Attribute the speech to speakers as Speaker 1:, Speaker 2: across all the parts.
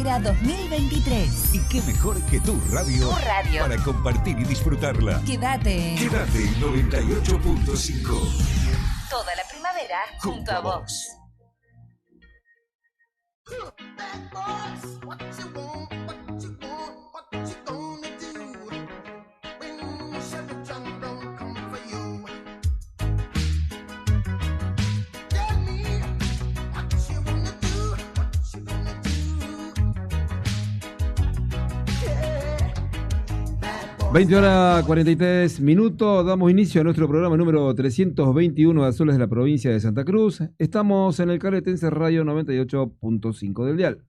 Speaker 1: Primavera 2023.
Speaker 2: Y qué mejor que tu radio para compartir y disfrutarla.
Speaker 1: Quédate en
Speaker 2: 98.5.
Speaker 1: toda la primavera junto a vos.
Speaker 3: (20:43) Damos inicio a nuestro programa número 321 de Azules de la provincia de Santa Cruz. Estamos en el Caletense Radio 98.5 del dial.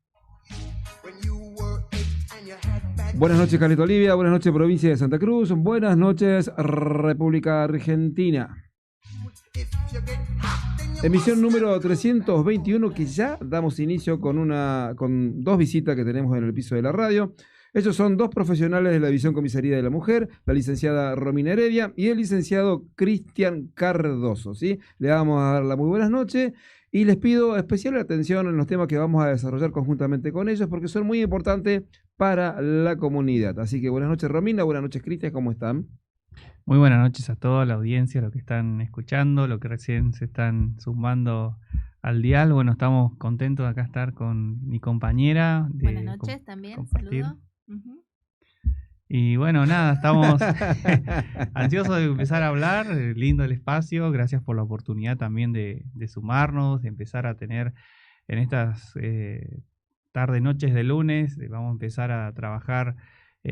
Speaker 3: Buenas noches, Caleta Olivia. Buenas noches, provincia de Santa Cruz. Buenas noches, República Argentina. Emisión número 321, que ya damos inicio con dos visitas que tenemos en el piso de la radio. Ellos son dos profesionales de la División Comisaría de la Mujer, la licenciada Romina Heredia y el licenciado Cristian Cardoso, ¿sí? Le vamos a dar la muy buenas noches y les pido especial atención en los temas que vamos a desarrollar conjuntamente con ellos porque son muy importantes para la comunidad. Así que buenas noches, Romina, buenas noches, Cristian, ¿cómo están?
Speaker 4: Muy buenas noches a toda la audiencia, los que están escuchando, los que recién se están sumando al dial. Bueno, estamos contentos de acá estar con mi compañera.
Speaker 5: Buenas noches también,
Speaker 4: compartir.
Speaker 5: saludo. Uh-huh.
Speaker 4: Y bueno, nada, estamos ansiosos de empezar a hablar. Lindo el espacio, gracias por la oportunidad también de sumarnos, de empezar a tener en estas tarde, noches de lunes, vamos a empezar a trabajar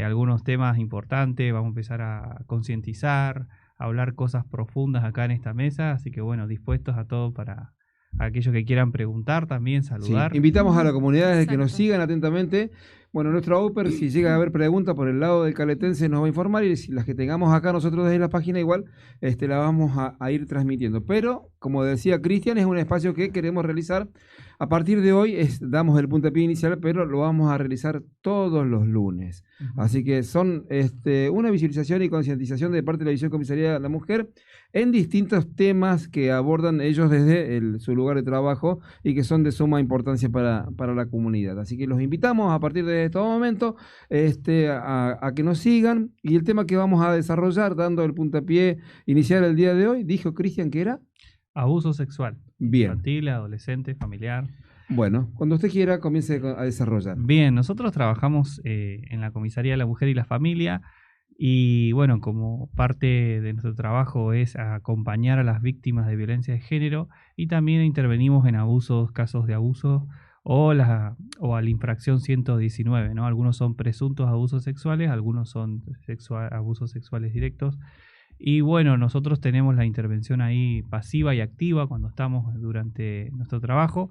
Speaker 4: algunos temas importantes, vamos a empezar a concientizar, a hablar cosas profundas acá en esta mesa, así que bueno, dispuestos a todo para aquellos que quieran preguntar también, saludar.
Speaker 3: Sí, invitamos a la comunidad de que nos
Speaker 5: Exacto.
Speaker 3: sigan atentamente. Bueno, nuestro Auper, si llega a haber preguntas por el lado del Caletense, nos va a informar y si las que tengamos acá nosotros desde la página igual, la vamos a ir transmitiendo. Pero, como decía Cristian, es un espacio que queremos realizar. A partir de hoy damos el puntapié inicial, pero lo vamos a realizar todos los lunes.
Speaker 4: Uh-huh.
Speaker 3: Así que son una visibilización y concientización de parte de la División Comisaría de la Mujer en distintos temas que abordan ellos desde su lugar de trabajo y que son de suma importancia para la comunidad. Así que los invitamos a partir de este momento a que nos sigan. Y el tema que vamos a desarrollar, dando el puntapié inicial el día de hoy, dijo Cristian que era
Speaker 4: Abuso sexual.
Speaker 3: Bien.
Speaker 4: Infantil, adolescente, familiar.
Speaker 3: Bueno, cuando usted quiera comience a desarrollar.
Speaker 4: Bien, nosotros trabajamos en la Comisaría de la Mujer y la Familia y bueno, como parte de nuestro trabajo es acompañar a las víctimas de violencia de género y también intervenimos en casos de abuso o a la infracción 119, ¿no? Algunos son presuntos abusos sexuales, algunos son abusos sexuales directos. Y bueno, nosotros tenemos la intervención ahí pasiva y activa cuando estamos durante nuestro trabajo.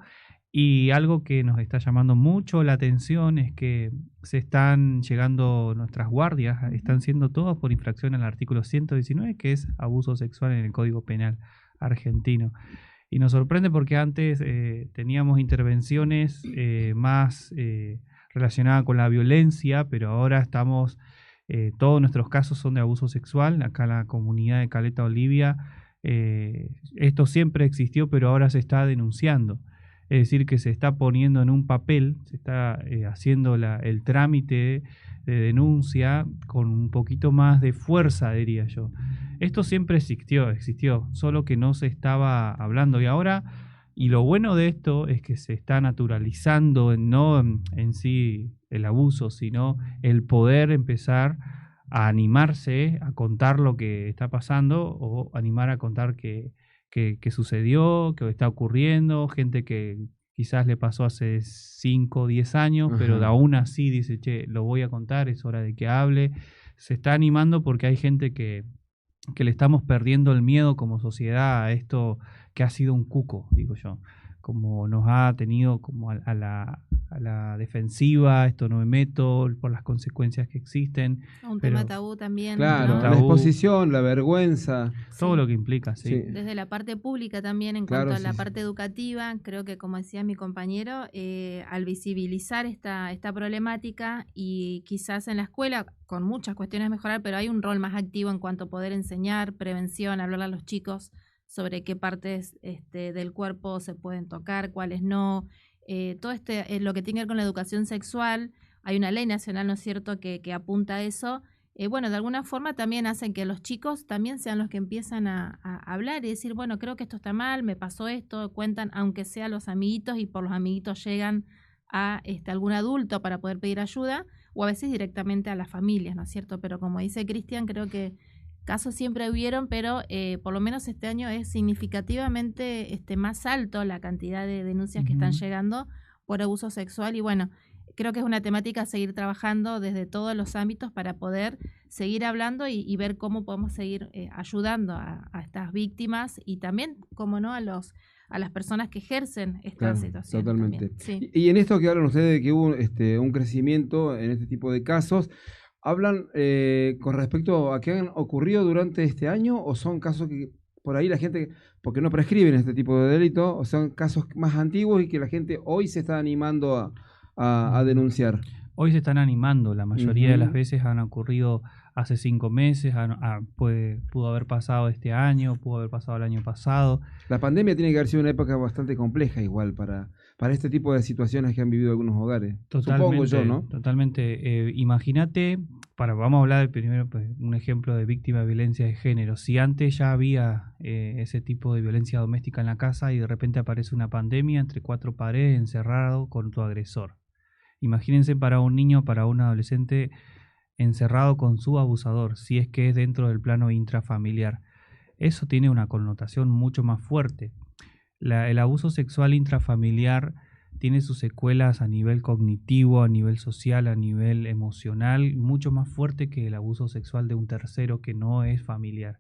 Speaker 4: Y algo que nos está llamando mucho la atención es que se están llegando nuestras guardias, están siendo todas por infracción al artículo 119, que es abuso sexual en el Código Penal argentino. Y nos sorprende porque antes teníamos intervenciones más relacionadas con la violencia, pero ahora estamos... todos nuestros casos son de abuso sexual. Acá en la comunidad de Caleta Olivia esto siempre existió, pero ahora se está denunciando. Es decir, que se está poniendo en un papel, se está haciendo el trámite de denuncia con un poquito más de fuerza, diría yo. Esto siempre existió, solo que no se estaba hablando. Y ahora, y lo bueno de esto es que se está naturalizando, no en sí el abuso, sino el poder empezar a animarse a contar lo que está pasando o animar a contar que sucedió, que está ocurriendo, gente que quizás le pasó hace 5 o 10 años,
Speaker 3: Ajá.
Speaker 4: pero aún así dice, che, lo voy a contar, es hora de que hable. Se está animando porque hay gente que le estamos perdiendo el miedo como sociedad a esto que ha sido un cuco, digo yo, como nos ha tenido como a la defensiva, esto no me meto, por las consecuencias que existen.
Speaker 5: Un
Speaker 4: Pero-
Speaker 5: tema tabú también,
Speaker 3: Claro,
Speaker 5: ¿no?
Speaker 3: la exposición, la vergüenza.
Speaker 4: Todo lo que implica, sí.
Speaker 3: Sí.
Speaker 5: Desde la parte pública también, en
Speaker 3: Claro,
Speaker 5: cuanto a
Speaker 3: sí,
Speaker 5: la
Speaker 3: sí.
Speaker 5: parte educativa, creo que como decía mi compañero, al visibilizar esta problemática y quizás en la escuela, con muchas cuestiones a mejorar, pero hay un rol más activo en cuanto a poder enseñar, prevención, hablar a los chicos sobre qué partes del cuerpo se pueden tocar, cuáles no, todo lo que tiene que ver con la educación sexual, hay una ley nacional, ¿no es cierto?, que apunta a eso. Bueno, de alguna forma también hacen que los chicos también sean los que empiezan a hablar y decir, bueno, creo que esto está mal, me pasó esto, cuentan, aunque sea los amiguitos, y por los amiguitos llegan a algún adulto para poder pedir ayuda, o a veces directamente a las familias, ¿no es cierto? Pero como dice Cristian, creo que casos siempre hubieron, pero por lo menos este año es significativamente más alto la cantidad de denuncias que están llegando por abuso sexual, y bueno, creo que es una temática a seguir trabajando desde todos los ámbitos para poder seguir hablando y ver cómo podemos seguir ayudando a estas víctimas y también, como no, a las personas que ejercen esta situación.
Speaker 3: Totalmente.
Speaker 5: Sí.
Speaker 3: Y en esto que hablan ustedes de que hubo un crecimiento en este tipo de casos, ¿hablan con respecto a qué han ocurrido durante este año o son casos que por ahí la gente, porque no prescriben este tipo de delitos, o son casos más antiguos y que la gente hoy se está animando a denunciar?
Speaker 4: Hoy se están animando, la mayoría de las veces han ocurrido hace 5 meses, pudo haber pasado este año, pudo haber pasado el año pasado.
Speaker 3: La pandemia tiene que haber sido una época bastante compleja igual para este tipo de situaciones que han vivido algunos hogares.
Speaker 4: Totalmente,
Speaker 3: supongo yo, ¿no?
Speaker 4: Totalmente. Imagínate, vamos a hablar primero, pues, un ejemplo de víctima de violencia de género. Si antes ya había ese tipo de violencia doméstica en la casa y de repente aparece una pandemia entre 4 paredes, encerrado con tu agresor. Imagínense para un niño, para un adolescente encerrado con su abusador, si es que es dentro del plano intrafamiliar. Eso tiene una connotación mucho más fuerte. El abuso sexual intrafamiliar tiene sus secuelas a nivel cognitivo, a nivel social, a nivel emocional, mucho más fuerte que el abuso sexual de un tercero que no es familiar.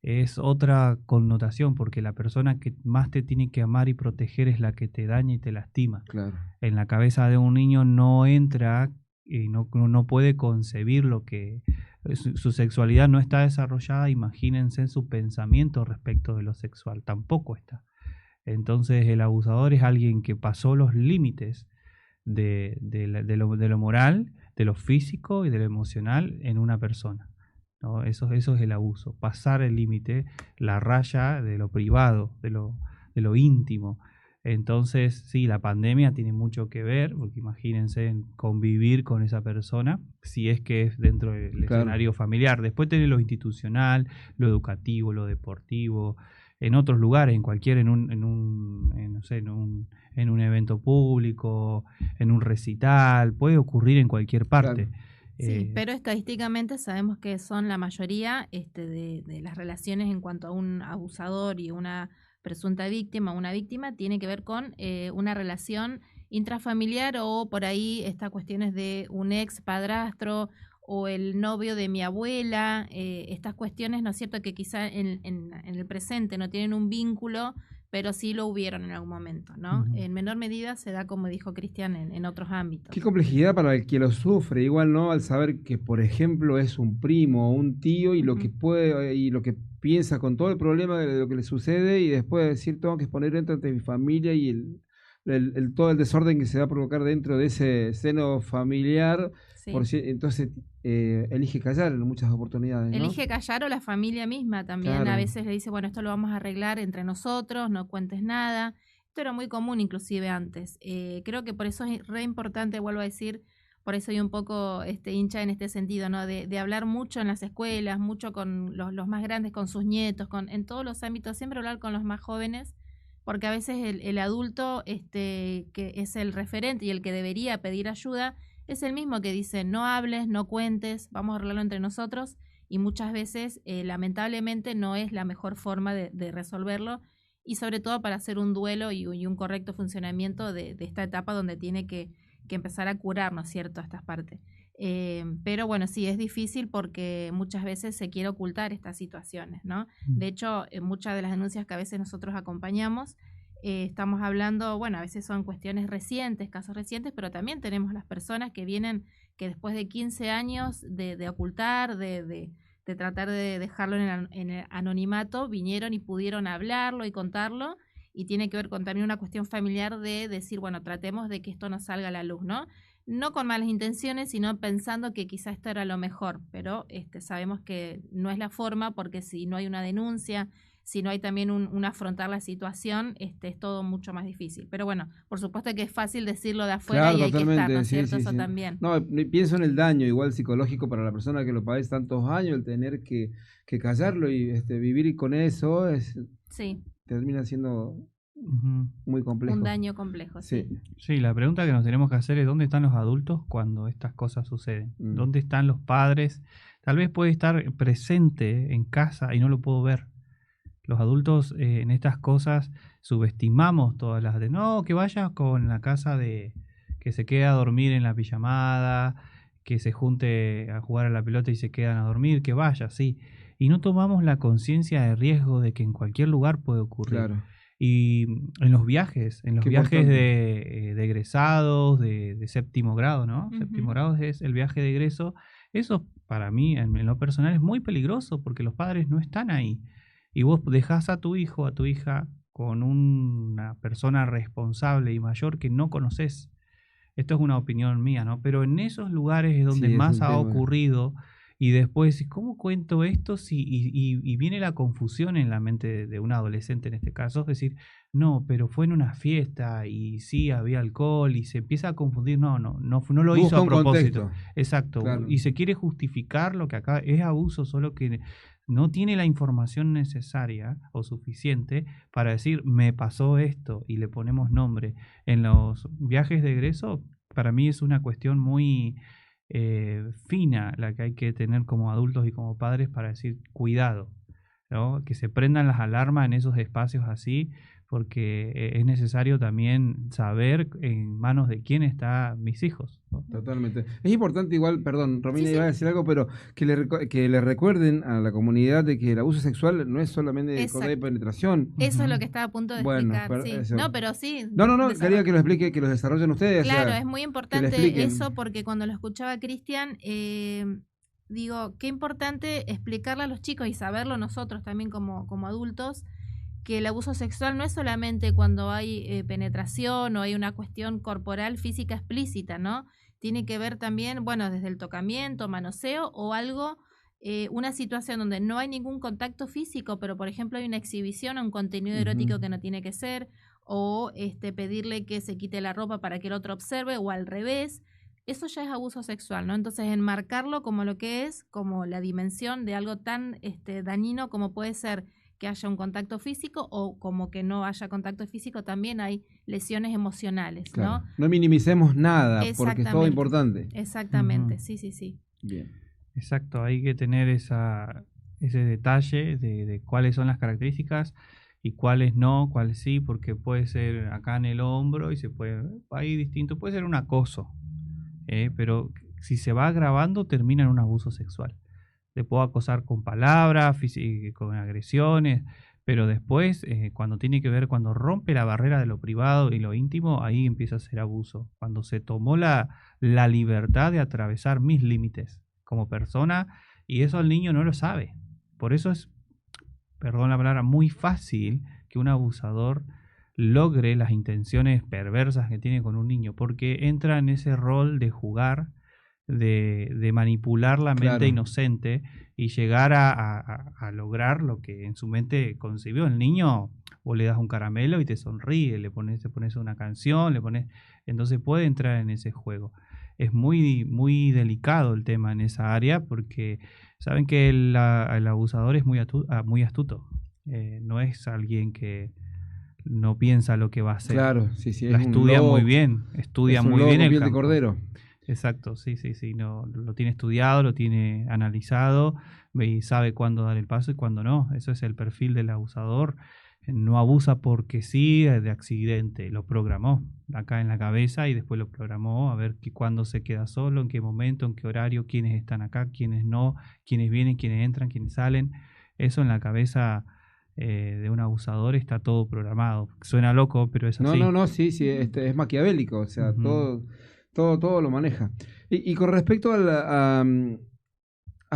Speaker 4: Es otra connotación porque la persona que más te tiene que amar y proteger es la que te daña y te lastima.
Speaker 3: Claro.
Speaker 4: En la cabeza de un niño no entra y no puede concebir lo que su sexualidad no está desarrollada. Imagínense su pensamiento respecto de lo sexual, tampoco está. Entonces el abusador es alguien que pasó los límites de lo moral, de lo físico y de lo emocional en una persona, ¿no? Eso es el abuso, pasar el límite, la raya de lo privado, de lo íntimo. Entonces, sí, la pandemia tiene mucho que ver, porque imagínense convivir con esa persona, si es que es dentro del escenario familiar. Después tenés lo institucional, lo educativo, lo deportivo, en otros lugares, en un evento público, en un recital, puede ocurrir en cualquier parte.
Speaker 3: Claro.
Speaker 5: Sí, pero estadísticamente sabemos que son la mayoría de las relaciones en cuanto a un abusador y una presunta víctima, una víctima, tiene que ver con una relación intrafamiliar o por ahí estas cuestiones de un ex padrastro o el novio de mi abuela, estas cuestiones, ¿no es cierto?, que quizá en el presente no tienen un vínculo, pero sí lo hubieron en algún momento, ¿no?
Speaker 4: Uh-huh.
Speaker 5: En menor medida se da, como dijo Cristian, en otros ámbitos.
Speaker 3: Qué complejidad para el que lo sufre, igual, ¿no? Al saber que, por ejemplo, es un primo o un tío y lo que puede y lo que piensa con todo el problema de lo que le sucede y después decir, tengo que exponer dentro de mi familia y todo el desorden que se va a provocar dentro de ese seno familiar. Sí. Entonces elige callar en muchas oportunidades, ¿no?
Speaker 5: Elige callar, o la familia misma también.
Speaker 3: Claro.
Speaker 5: A veces le dice, bueno, esto lo vamos a arreglar entre nosotros, no cuentes nada. Esto era muy común inclusive antes. Creo que por eso es re importante, vuelvo a decir, por eso soy un poco hincha en este sentido, ¿no? De hablar mucho en las escuelas, mucho con los más grandes, con sus nietos, en todos los ámbitos, siempre hablar con los más jóvenes, porque a veces el adulto que es el referente y el que debería pedir ayuda es el mismo que dice, no hables, no cuentes, vamos a arreglarlo entre nosotros, y muchas veces lamentablemente no es la mejor forma de resolverlo, y sobre todo para hacer un duelo y un correcto funcionamiento de esta etapa donde tiene que empezar a curar, ¿no es cierto?, estas partes. Pero bueno, sí, es difícil porque muchas veces se quiere ocultar estas situaciones, ¿no? De hecho, muchas de las denuncias que a veces nosotros acompañamos, estamos hablando, bueno, a veces son cuestiones recientes, casos recientes, pero también tenemos las personas que vienen, que después de 15 años de ocultar, de tratar de dejarlo en el anonimato, vinieron y pudieron hablarlo y contarlo, y tiene que ver con también una cuestión familiar de decir, bueno, tratemos de que esto no salga a la luz, ¿no? No con malas intenciones, sino pensando que quizá esto era lo mejor, pero sabemos que no es la forma, porque si no hay una denuncia, si no hay también un afrontar la situación, es todo mucho más difícil. Pero bueno, por supuesto que es fácil decirlo de afuera,
Speaker 3: Claro,
Speaker 5: y hay que estar, ¿no es
Speaker 3: sí,
Speaker 5: cierto?
Speaker 3: sí,
Speaker 5: Eso
Speaker 3: sí.
Speaker 5: también.
Speaker 3: No, pienso en el daño igual psicológico para la persona que lo padece tantos años, el tener que callarlo y vivir con eso
Speaker 5: Sí,
Speaker 3: termina siendo
Speaker 4: Ujú.
Speaker 3: muy complejo.
Speaker 5: un daño complejo, sí.
Speaker 3: Sí.
Speaker 4: Sí, la pregunta que nos tenemos que hacer es ¿dónde están los adultos cuando estas cosas suceden? ¿Dónde están los padres? Tal vez puede estar presente en casa y no lo puedo ver. Los adultos en estas cosas subestimamos todas las de no, que vaya con la casa de que se queda a dormir en la pijamada, que se junte a jugar a la pelota y se quedan a dormir, que vaya, sí. Y no tomamos la conciencia de riesgo de que en cualquier lugar puede ocurrir.
Speaker 3: Claro.
Speaker 4: Y en los viajes
Speaker 3: Qué
Speaker 4: de
Speaker 3: importante.
Speaker 4: egresados, de séptimo grado, ¿no?
Speaker 5: Ujú.
Speaker 4: Séptimo grado es el viaje de egreso. Eso para mí, en lo personal, es muy peligroso porque los padres no están ahí. Y vos dejás a tu hijo, a tu hija, con una persona responsable y mayor que no conoces. Esto es una opinión mía, ¿no? Pero en esos lugares es donde
Speaker 3: Sí, es
Speaker 4: más
Speaker 3: un
Speaker 4: ha
Speaker 3: tema.
Speaker 4: ocurrido. Y después, ¿cómo cuento esto? Y viene la confusión en la mente de un adolescente en este caso. Es decir, no, pero fue en una fiesta y sí había alcohol y se empieza a confundir. No lo hizo
Speaker 3: Busca
Speaker 4: a
Speaker 3: un
Speaker 4: propósito.
Speaker 3: contexto.
Speaker 4: Exacto.
Speaker 3: Claro.
Speaker 4: Y se quiere justificar lo que acá es abuso, solo que no tiene la información necesaria o suficiente para decir, me pasó esto y le ponemos nombre. En los viajes de egreso, para mí es una cuestión muy fina la que hay que tener como adultos y como padres para decir cuidado, ¿no? Que se prendan las alarmas en esos espacios así, porque es necesario también saber en manos de quién están mis hijos, ¿no?
Speaker 3: Totalmente. Es importante igual, perdón, Romina
Speaker 5: Sí,
Speaker 3: iba a
Speaker 5: sí.
Speaker 3: decir algo, pero que le recuerden a la comunidad de que el abuso sexual no es solamente de
Speaker 5: Exacto.
Speaker 3: contacto y penetración.
Speaker 5: Eso es
Speaker 4: Ujú.
Speaker 5: lo que estaba a punto de
Speaker 3: Bueno,
Speaker 5: explicar, sí.
Speaker 3: eso.
Speaker 5: No, pero sí.
Speaker 3: No, quería
Speaker 5: desarrolla.
Speaker 3: que lo explique, que lo desarrollen ustedes. o
Speaker 5: Claro,
Speaker 3: sea,
Speaker 5: es muy
Speaker 3: que le
Speaker 5: importante
Speaker 3: expliquen.
Speaker 5: eso, porque cuando lo escuchaba Cristian, digo, qué importante explicarle a los chicos y saberlo nosotros también como adultos, que el abuso sexual no es solamente cuando hay penetración o hay una cuestión corporal física explícita, ¿no? Tiene que ver también, bueno, desde el tocamiento, manoseo o algo, una situación donde no hay ningún contacto físico, pero por ejemplo hay una exhibición o un contenido erótico
Speaker 3: Ujú.
Speaker 5: que no tiene que ser, o pedirle que se quite la ropa para que el otro observe, o al revés. Eso ya es abuso sexual, ¿no? Entonces, enmarcarlo como lo que es, como la dimensión de algo tan dañino como puede ser que haya un contacto físico, o como que no haya contacto físico, también hay lesiones emocionales,
Speaker 3: Claro.
Speaker 5: ¿no?
Speaker 3: No minimicemos nada, porque es todo
Speaker 5: Exactamente.
Speaker 3: importante.
Speaker 5: Exactamente,
Speaker 4: Ujú.
Speaker 5: sí.
Speaker 3: Bien.
Speaker 4: Exacto, hay que tener ese detalle de cuáles son las características y cuáles no, cuáles sí, porque puede ser acá en el hombro y se puede, ahí distinto, puede ser un acoso, pero si se va agravando termina en un abuso sexual. Te puedo acosar con palabras, con agresiones, pero después, cuando tiene que ver, cuando rompe la barrera de lo privado y lo íntimo, ahí empieza a ser abuso. Cuando se tomó la libertad de atravesar mis límites como persona, y eso el niño no lo sabe. Por eso es, perdón la palabra, muy fácil que un abusador logre las intenciones perversas que tiene con un niño, porque entra en ese rol de jugar, de manipular la mente
Speaker 3: Claro.
Speaker 4: inocente y llegar a lograr lo que en su mente concibió. El niño, vos le das un caramelo y te sonríe, te pones una canción, entonces puede entrar en ese juego. Es muy, muy delicado el tema en esa área, porque saben que el abusador es muy astuto. No es alguien que no piensa lo que va a hacer.
Speaker 3: Claro, sí.
Speaker 4: La
Speaker 3: es un
Speaker 4: estudia
Speaker 3: lobo-
Speaker 4: muy bien, estudia
Speaker 3: es un
Speaker 4: muy
Speaker 3: lobo
Speaker 4: bien
Speaker 3: con
Speaker 4: el
Speaker 3: piel de
Speaker 4: campo.
Speaker 3: cordero.
Speaker 4: Exacto, sí, no, lo tiene estudiado, lo tiene analizado y sabe cuándo dar el paso y cuándo no. Eso es el perfil del abusador. No abusa porque sí, de accidente, lo programó acá en la cabeza y después lo programó a ver cuándo se queda solo, en qué momento, en qué horario, quiénes están acá, quiénes no, quiénes vienen, quiénes entran, quiénes salen. Eso en la cabeza de un abusador está todo programado. Suena loco, pero es así.
Speaker 3: No, sí, es maquiavélico, o sea,
Speaker 4: Ujú.
Speaker 3: todo lo maneja. Y con respecto a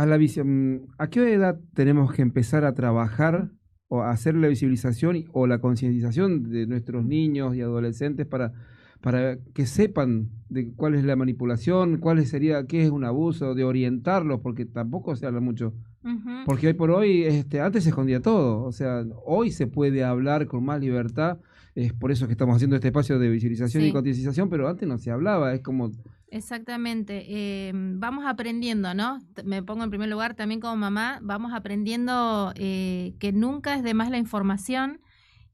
Speaker 3: la visión, ¿a qué edad tenemos que empezar a trabajar o a hacer la visibilización o la concientización de nuestros niños y adolescentes para para que sepan de cuál es la manipulación, qué es un abuso, de orientarlos, porque tampoco se habla mucho. Porque hoy por hoy, antes se escondía todo, o sea, hoy se puede hablar con más libertad, es por eso que estamos haciendo este espacio de visibilización y concientización, pero antes no se hablaba, es como...
Speaker 5: Exactamente, vamos aprendiendo, ¿no? Me pongo en primer lugar también como mamá, vamos aprendiendo que nunca es de más la información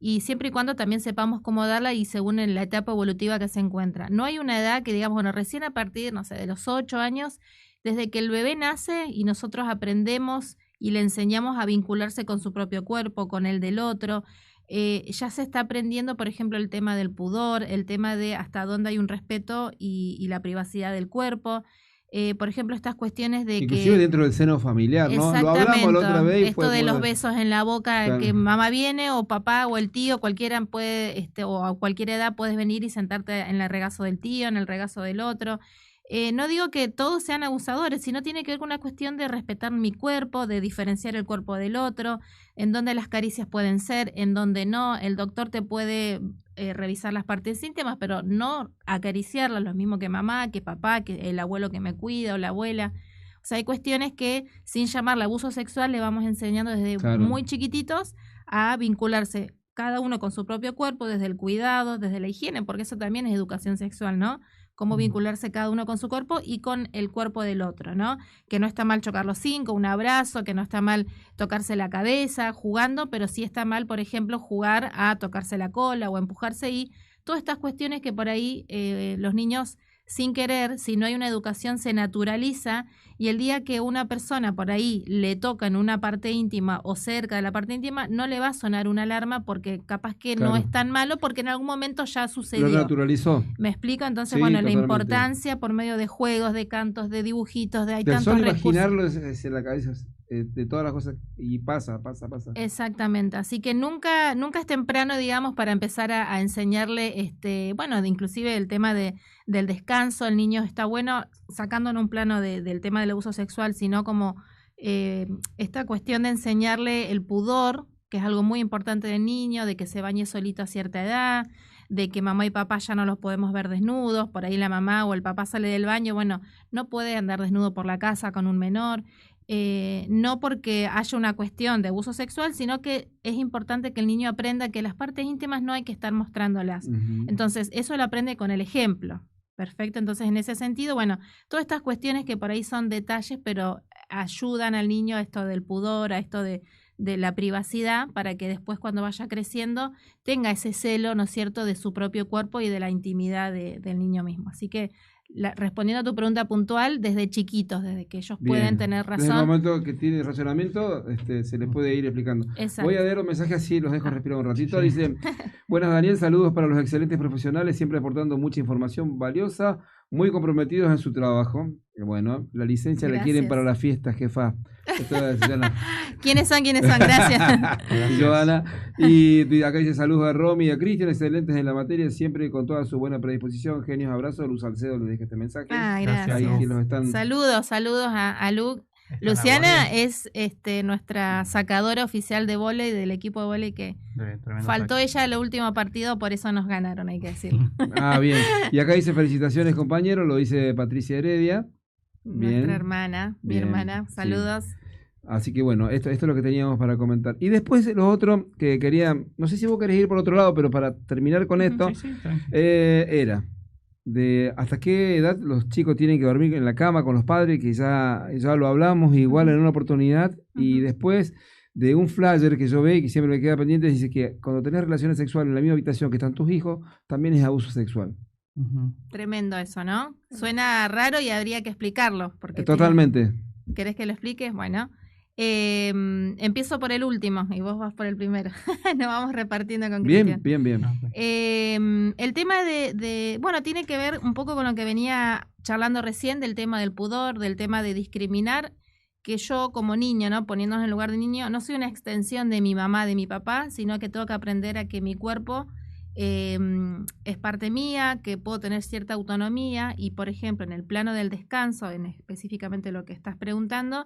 Speaker 5: y siempre y cuando también sepamos cómo darla y según en la etapa evolutiva que se encuentra. No hay una edad que digamos, bueno, recién a partir, no sé, de los 8 años, desde que el bebé nace y nosotros aprendemos y le enseñamos a vincularse con su propio cuerpo, con el del otro, ya se está aprendiendo, por ejemplo, el tema del pudor, el tema de hasta dónde hay un respeto y la privacidad del cuerpo. Por ejemplo, estas cuestiones de
Speaker 3: inclusive dentro del seno familiar, ¿no? Lo hablamos la otra vez.
Speaker 5: Esto de los besos en la boca, claro, que mamá viene o papá o el tío, cualquiera puede, o a cualquier edad puedes venir y sentarte en el regazo del tío, en el regazo del otro. No digo que todos sean abusadores, sino tiene que ver con una cuestión de respetar mi cuerpo, de diferenciar el cuerpo del otro, en donde las caricias pueden ser, en donde no. El doctor te puede revisar las partes íntimas, pero no acariciarlas, lo mismo que mamá, que papá, que el abuelo que me cuida o la abuela. O sea, hay cuestiones que, sin llamarle abuso sexual, le vamos enseñando desde muy chiquititos a vincularse cada uno con su propio cuerpo, desde el cuidado, desde la higiene, porque eso también es educación sexual, ¿no? Cómo vincularse cada uno con su cuerpo y con el cuerpo del otro, ¿no? Que no está mal chocar los 5, un abrazo, que no está mal tocarse la cabeza jugando, pero sí está mal, por ejemplo, jugar a tocarse la cola o empujarse y todas estas cuestiones que por ahí los niños sin querer, si no hay una educación, se naturaliza y el día que una persona por ahí le toca en una parte íntima o cerca de la parte íntima, no le va a sonar una alarma porque capaz que no es tan malo porque en algún momento ya sucedió.
Speaker 3: Lo naturalizó.
Speaker 5: ¿Me explico? Entonces, bueno, totalmente. La importancia por medio de juegos, de cantos, de dibujitos, hay
Speaker 3: tantos
Speaker 5: recursos.
Speaker 3: Imaginarlo es en la cabeza de todas las cosas y pasa.
Speaker 5: Exactamente, así que nunca es temprano, digamos, para empezar a enseñarle, inclusive el tema del descanso. El niño está bueno, sacando en un plano del tema del abuso sexual, sino como esta cuestión de enseñarle el pudor, que es algo muy importante del niño, de que se bañe solito a cierta edad, de que mamá y papá ya no los podemos ver desnudos, por ahí la mamá o el papá sale del baño, bueno, no puede andar desnudo por la casa con un menor. No porque haya una cuestión de abuso sexual, sino que es importante que el niño aprenda que las partes íntimas no hay que estar mostrándolas. Entonces, eso lo aprende con el ejemplo. Perfecto, entonces en ese sentido, bueno, todas estas cuestiones que por ahí son detalles, pero ayudan al niño a esto del pudor, a esto de la privacidad, para que después cuando vaya creciendo tenga ese celo, ¿no es cierto?, de su propio cuerpo y de la intimidad del niño mismo. Así que respondiendo a tu pregunta puntual, desde chiquitos, desde que ellos pueden tener razón.
Speaker 3: Desde el momento que tiene razonamiento, se les puede ir explicando.
Speaker 5: Exacto.
Speaker 3: Voy a leer un mensaje así, los dejo respirar un ratito. Dice, buenas Daniel, saludos para los excelentes profesionales, siempre aportando mucha información valiosa, muy comprometidos en su trabajo. Bueno, la licencia la quieren para la fiesta, jefa. Esto es
Speaker 5: ¿Quiénes son? Gracias.
Speaker 3: Joana. Y acá dice saludos a Romy y a Cristian, excelentes en la materia, siempre con toda su buena predisposición. Genios, abrazos. Luz Salcedo les deja este mensaje.
Speaker 5: Gracias.
Speaker 3: Ahí los están...
Speaker 5: Saludos a Lu. Luciana es nuestra sacadora oficial de vóley, del equipo de vóley que faltó ella al último partido, por eso nos ganaron, hay que decirlo.
Speaker 3: Bien. Y acá dice felicitaciones, compañero, lo dice Patricia Heredia. Bien.
Speaker 5: Nuestra hermana, mi hermana, saludos.
Speaker 3: Sí. Así que bueno, esto es lo que teníamos para comentar. Y después lo otro que quería, no sé si vos querés ir por otro lado, pero para terminar con esto, era de hasta qué edad los chicos tienen que dormir en la cama con los padres, que ya lo hablamos igual en una oportunidad, y después de un flyer que yo veo y que siempre me queda pendiente, dice que cuando tenés relaciones sexuales en la misma habitación que están tus hijos, también es abuso sexual.
Speaker 5: Tremendo eso, ¿no? Suena raro y habría que explicarlo. Porque
Speaker 3: totalmente.
Speaker 5: ¿Querés que lo expliques? Bueno, empiezo por el último y vos vas por el primero. Nos vamos repartiendo con Cristian.
Speaker 3: Bien.
Speaker 5: El tema bueno, tiene que ver un poco con lo que venía charlando recién, del tema del pudor, del tema de discriminar, que yo como niño, ¿no?, poniéndonos en el lugar de niño, no soy una extensión de mi mamá, de mi papá, sino que tengo que aprender a que mi cuerpo es parte mía, que puedo tener cierta autonomía y, por ejemplo, en el plano del descanso, en específicamente lo que estás preguntando,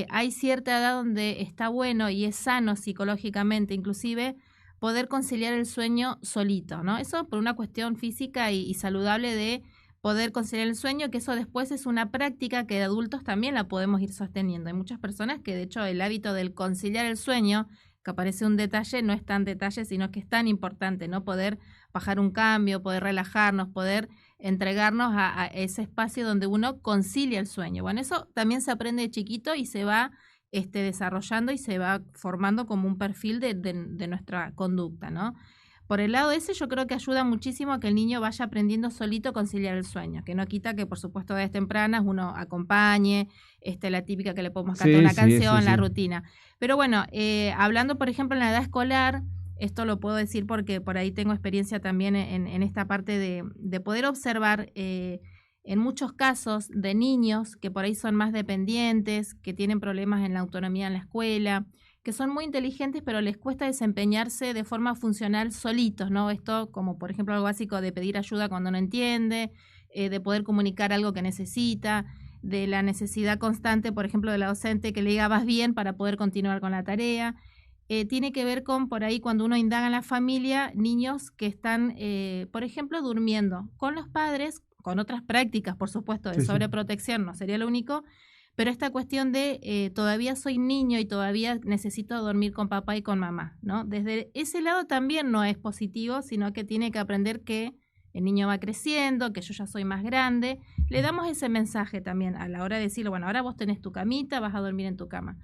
Speaker 5: hay cierta edad donde está bueno y es sano psicológicamente inclusive poder conciliar el sueño solito, ¿no? Eso por una cuestión física y saludable de poder conciliar el sueño, que eso después es una práctica que de adultos también la podemos ir sosteniendo. Hay muchas personas que de hecho el hábito del conciliar el sueño, que aparece un detalle, no es tan detalle, sino que es tan importante, ¿no? Poder bajar un cambio, poder relajarnos, poder entregarnos a ese espacio donde uno concilia el sueño. Bueno, eso también se aprende de chiquito y se va desarrollando y se va formando como un perfil de nuestra conducta, ¿no? Por el lado ese yo creo que ayuda muchísimo a que el niño vaya aprendiendo solito a conciliar el sueño, que no quita que por supuesto desde tempranas uno acompañe, la típica que le podemos cantar una canción, la rutina. Pero bueno, hablando por ejemplo en la edad escolar, esto lo puedo decir porque por ahí tengo experiencia también en esta parte de poder observar en muchos casos de niños que por ahí son más dependientes, que tienen problemas en la autonomía en la escuela, que son muy inteligentes pero les cuesta desempeñarse de forma funcional solitos, ¿no? Esto como por ejemplo algo básico de pedir ayuda cuando no entiende, de poder comunicar algo que necesita, de la necesidad constante, por ejemplo, de la docente que le diga vas bien para poder continuar con la tarea. Tiene que ver con por ahí cuando uno indaga en la familia, niños que están, por ejemplo, durmiendo con los padres, con otras prácticas, por supuesto, de sobreprotección, no sería lo único, pero esta cuestión de todavía soy niño y todavía necesito dormir con papá y con mamá, ¿no? Desde ese lado también no es positivo, sino que tiene que aprender que el niño va creciendo, que yo ya soy más grande. Le damos ese mensaje también a la hora de decirle, bueno, ahora vos tenés tu camita, vas a dormir en tu cama.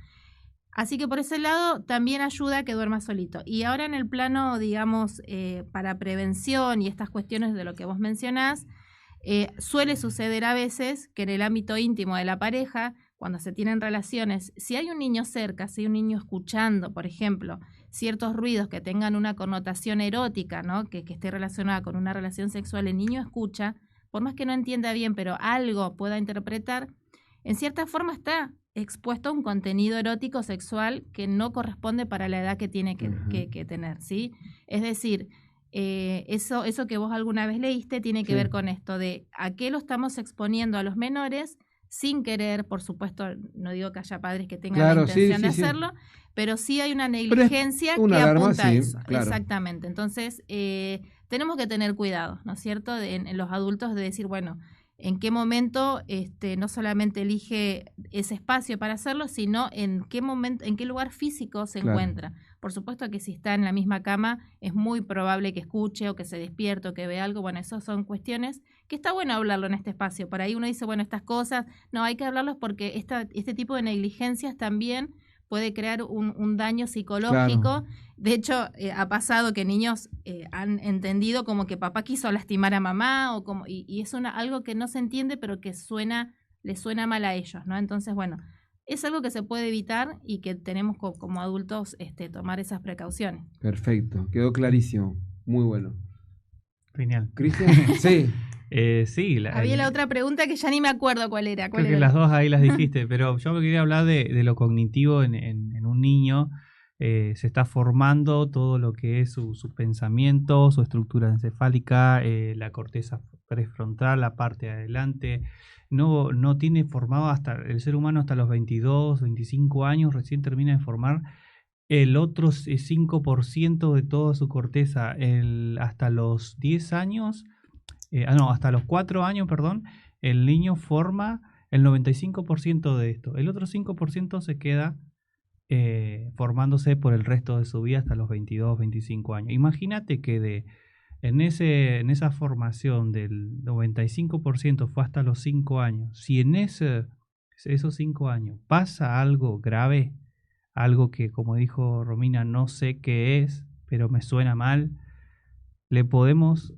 Speaker 5: Así que por ese lado también ayuda a que duerma solito. Y ahora en el plano, digamos, para prevención y estas cuestiones de lo que vos mencionás, suele suceder a veces que en el ámbito íntimo de la pareja, cuando se tienen relaciones, si hay un niño cerca, si hay un niño escuchando, por ejemplo, ciertos ruidos que tengan una connotación erótica, ¿no? que esté relacionada con una relación sexual, el niño escucha, por más que no entienda bien, pero algo pueda interpretar, en cierta forma está expuesto a un contenido erótico sexual que no corresponde para la edad que tiene que tener, ¿sí? Es decir, eso que vos alguna vez leíste tiene que ver con esto de a qué lo estamos exponiendo a los menores sin querer, por supuesto, no digo que haya padres que tengan la intención de hacerlo, pero sí hay una negligencia que apunta a eso. Claro. Exactamente. Entonces, tenemos que tener cuidado, ¿no es cierto?, en los adultos de decir, bueno, en qué momento no solamente elige ese espacio para hacerlo, sino en qué momento, en qué lugar físico se encuentra. Por supuesto que si está en la misma cama es muy probable que escuche o que se despierte o que vea algo. Bueno, esas son cuestiones que está bueno hablarlo en este espacio. Por ahí uno dice, bueno, estas cosas, no, hay que hablarlos porque este tipo de negligencias también puede crear un daño psicológico. Claro. De hecho, ha pasado que niños han entendido como que papá quiso lastimar a mamá y es algo que no se entiende pero que les suena mal a ellos, ¿no? Entonces, bueno, es algo que se puede evitar y que tenemos como adultos tomar esas precauciones.
Speaker 3: Perfecto, quedó clarísimo, muy bueno.
Speaker 4: Genial.
Speaker 3: ¿Cristian? Sí.
Speaker 4: Sí.
Speaker 5: Había la otra pregunta que ya ni me acuerdo cuál era.
Speaker 4: Creo que las dos ahí las dijiste, pero yo me quería hablar de lo cognitivo en un niño. Se está formando todo lo que es su pensamiento, su estructura encefálica, la corteza prefrontal, la parte de adelante. No tiene formado el ser humano hasta los 22, 25 años, recién termina de formar el otro 5% de toda su corteza. Hasta los 10 años, hasta los 4 años, el niño forma el 95% de esto. El otro 5% se queda formándose por el resto de su vida hasta los 22, 25 años. Imagínate que en esa formación del 95% fue hasta los 5 años. Si en esos 5 años pasa algo grave, algo que, como dijo Romina, no sé qué es, pero me suena mal, le podemos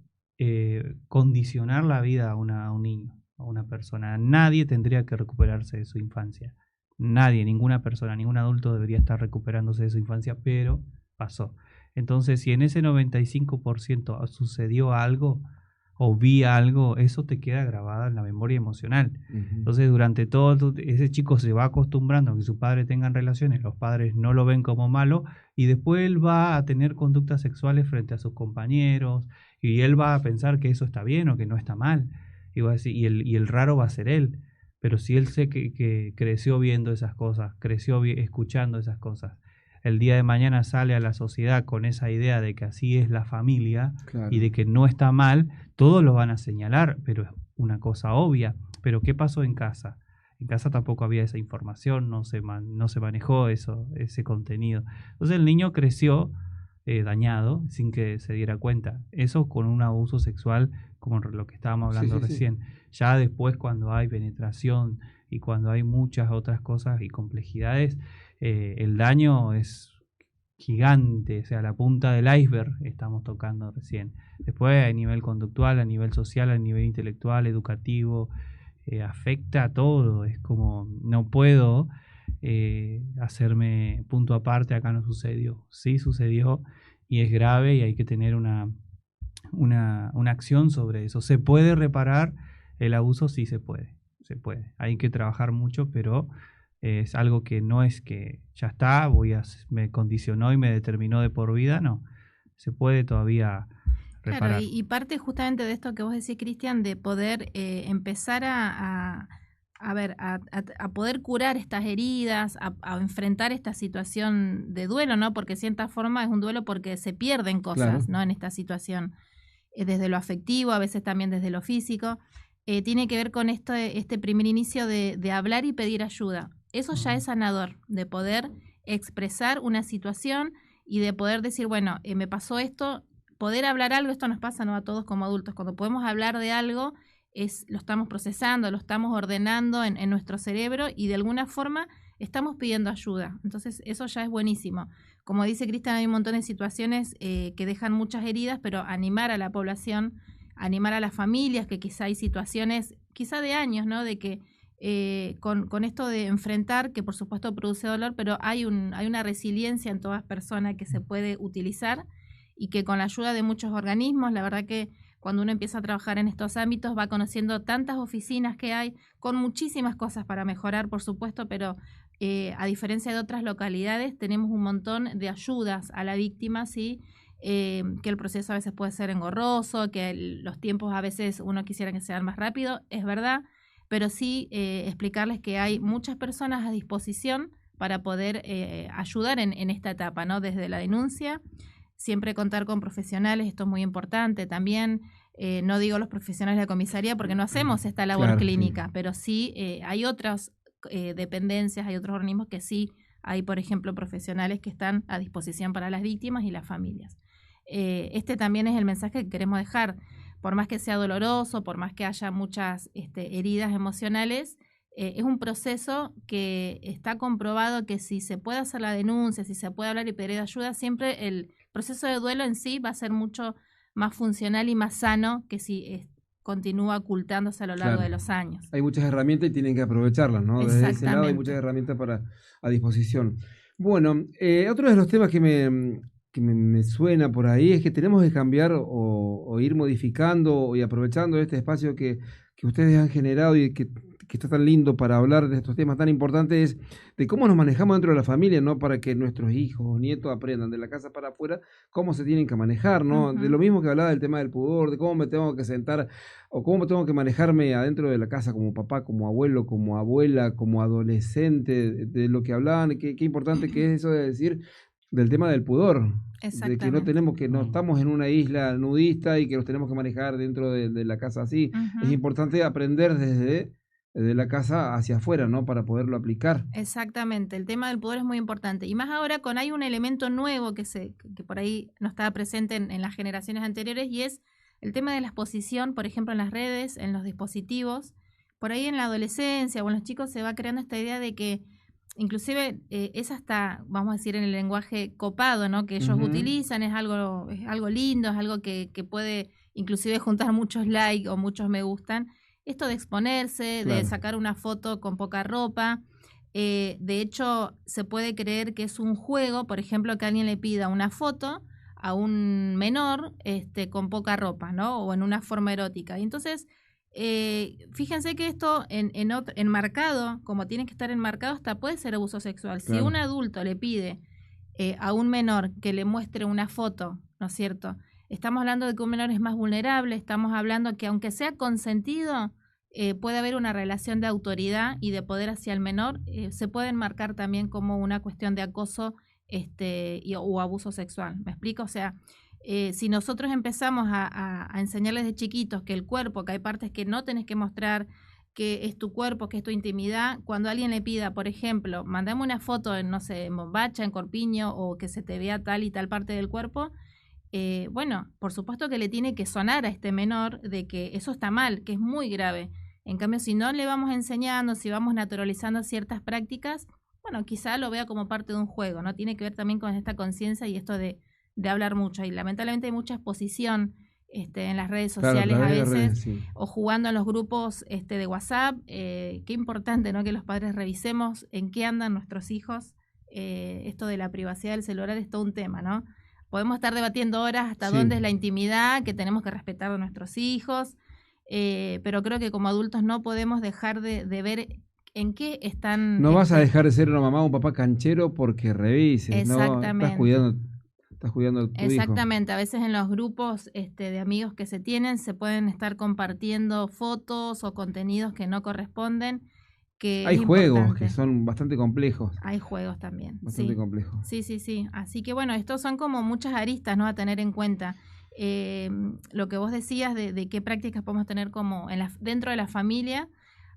Speaker 4: condicionar la vida a un niño, a una persona. Nadie tendría que recuperarse de su infancia. Nadie, ninguna persona, ningún adulto debería estar recuperándose de su infancia, pero pasó. Entonces, si en ese 95% sucedió algo o vi algo, eso te queda grabado en la memoria emocional. Uh-huh. Entonces, durante todo, ese chico se va acostumbrando a que sus padres tengan relaciones, los padres no lo ven como malo, y después él va a tener conductas sexuales frente a sus compañeros, y él va a pensar que eso está bien o que no está mal, y el raro va a ser él. Pero si él sé que creció viendo esas cosas, creció escuchando esas cosas, el día de mañana sale a la sociedad con esa idea de que así es la familia
Speaker 3: Claro.
Speaker 4: y de que no está mal, todos lo van a señalar, pero es una cosa obvia. Pero ¿qué pasó en casa? En casa tampoco había esa información, no se manejó ese contenido. Entonces el niño creció dañado sin que se diera cuenta. Eso con un abuso sexual como lo que estábamos hablando recién. Ya después, cuando hay penetración y cuando hay muchas otras cosas y complejidades, el daño es gigante, o sea, la punta del iceberg estamos tocando recién. Después a nivel conductual, a nivel social, a nivel intelectual, educativo, afecta a todo. Es como, no puedo hacerme punto aparte, acá no sucedió. Sí sucedió y es grave y hay que tener una acción sobre eso. ¿Se puede reparar el abuso? Sí se puede. Hay que trabajar mucho, pero es algo que no es que ya está, me condicionó y me determinó de por vida, no. Se puede todavía reparar.
Speaker 5: Claro, y parte justamente de esto que vos decís, Cristian, de poder empezar a poder curar estas heridas, a enfrentar esta situación de duelo, ¿no? Porque de cierta forma es un duelo porque se pierden cosas,
Speaker 3: Claro.
Speaker 5: ¿no? En esta situación, desde lo afectivo, a veces también desde lo físico. Tiene que ver con este primer inicio de hablar y pedir ayuda. Eso ya es sanador, de poder expresar una situación y de poder decir, bueno, me pasó esto, poder hablar algo, esto nos pasa, ¿no?, a todos como adultos. Cuando podemos hablar de algo, lo estamos procesando, lo estamos ordenando en nuestro cerebro y de alguna forma estamos pidiendo ayuda. Entonces eso ya es buenísimo. Como dice Cristian, hay un montón de situaciones que dejan muchas heridas, pero animar a la población, animar a las familias, que quizá hay situaciones, quizá de años, ¿no?, de que con esto de enfrentar, que por supuesto produce dolor, pero hay una resiliencia en todas personas que se puede utilizar y que con la ayuda de muchos organismos, la verdad que cuando uno empieza a trabajar en estos ámbitos va conociendo tantas oficinas que hay, con muchísimas cosas para mejorar, por supuesto, pero a diferencia de otras localidades, tenemos un montón de ayudas a la víctima, ¿sí? Que el proceso a veces puede ser engorroso, que los tiempos a veces uno quisiera que sean más rápido, es verdad, pero sí explicarles que hay muchas personas a disposición para poder ayudar en esta etapa, ¿no? Desde la denuncia, siempre contar con profesionales, esto es muy importante también. No digo los profesionales de la comisaría porque no hacemos esta labor clínica, pero sí hay otras dependencias, hay otros organismos que sí hay, por ejemplo, profesionales que están a disposición para las víctimas y las familias. Este también es el mensaje que queremos dejar. Por más que sea doloroso, por más que haya muchas heridas emocionales, es un proceso que está comprobado que si se puede hacer la denuncia, si se puede hablar y pedir ayuda, siempre el proceso de duelo en sí va a ser mucho más funcional y más sano que si continúa ocultándose a lo largo de los años.
Speaker 3: Hay muchas herramientas y tienen que aprovecharlas, ¿no? Desde ese lado hay muchas herramientas a disposición. Bueno, otro de los temas que me suena por ahí es que tenemos que cambiar o ir modificando y aprovechando este espacio que ustedes han generado y que está tan lindo para hablar de estos temas tan importantes, de cómo nos manejamos dentro de la familia, ¿no? Para que nuestros hijos o nietos aprendan de la casa para afuera cómo se tienen que manejar, ¿no? De lo mismo que hablaba del tema del pudor, de cómo me tengo que sentar o cómo tengo que manejarme adentro de la casa como papá, como abuelo, como abuela, como adolescente, de lo que hablaban, qué importante que es eso de decir del tema del pudor, de que no estamos en una isla nudista y que nos tenemos que manejar dentro de la casa así. Es importante aprender desde la casa hacia afuera, ¿no? Para poderlo aplicar.
Speaker 5: Exactamente, el tema del pudor es muy importante. Y más ahora hay un elemento nuevo que por ahí no estaba presente en las generaciones anteriores, y es el tema de la exposición, por ejemplo, en las redes, en los dispositivos. Por ahí en la adolescencia o en los chicos se va creando esta idea de que inclusive es hasta, vamos a decir, en el lenguaje copado, ¿no?, que ellos utilizan, es algo lindo, es algo que puede inclusive juntar muchos likes o muchos me gustan. Esto de exponerse, de sacar una foto con poca ropa. De hecho, se puede creer que es un juego, por ejemplo, que alguien le pida una foto a un menor con poca ropa, ¿no?, o en una forma erótica. Y entonces, fíjense que esto enmarcado, como tiene que estar enmarcado, hasta puede ser abuso sexual. Si un adulto le pide a un menor que le muestre una foto, ¿no es cierto?, estamos hablando de que un menor es más vulnerable, estamos hablando que aunque sea consentido, puede haber una relación de autoridad y de poder hacia el menor, se puede enmarcar también como una cuestión de acoso o abuso sexual. ¿Me explico? O sea, si nosotros empezamos a enseñarles de chiquitos que el cuerpo, que hay partes que no tenés que mostrar, que es tu cuerpo, que es tu intimidad, cuando alguien le pida, por ejemplo, mandame una foto en, no sé, en bombacha, en corpiño, o que se te vea tal y tal parte del cuerpo, bueno, por supuesto que le tiene que sonar a este menor de que eso está mal, que es muy grave. En cambio, si no le vamos enseñando, si vamos naturalizando ciertas prácticas, bueno, quizá lo vea como parte de un juego, ¿no? Tiene que ver también con esta conciencia y esto de hablar mucho. Y lamentablemente hay mucha exposición en las redes sociales a veces,
Speaker 3: redes, sí.
Speaker 5: o jugando en los grupos de WhatsApp. Qué importante, ¿no? Que los padres revisemos en qué andan nuestros hijos. Esto de la privacidad del celular es todo un tema, ¿no? Podemos estar debatiendo horas hasta dónde es la intimidad que tenemos que respetar de nuestros hijos, pero creo que como adultos no podemos dejar de ver en qué están...
Speaker 3: No vas a dejar de ser una mamá o un papá canchero porque revises,
Speaker 5: exactamente.
Speaker 3: ¿no? Estás cuidando a tu
Speaker 5: exactamente.
Speaker 3: hijo.
Speaker 5: A veces en los grupos de amigos que se tienen se pueden estar compartiendo fotos o contenidos que no corresponden. Que
Speaker 3: hay juegos que son bastante complejos.
Speaker 5: Hay juegos también.
Speaker 3: Bastante complejos.
Speaker 5: Sí. Así que bueno, estos son como muchas aristas, ¿no? A tener en cuenta. Lo que vos decías de qué prácticas podemos tener como dentro de la familia,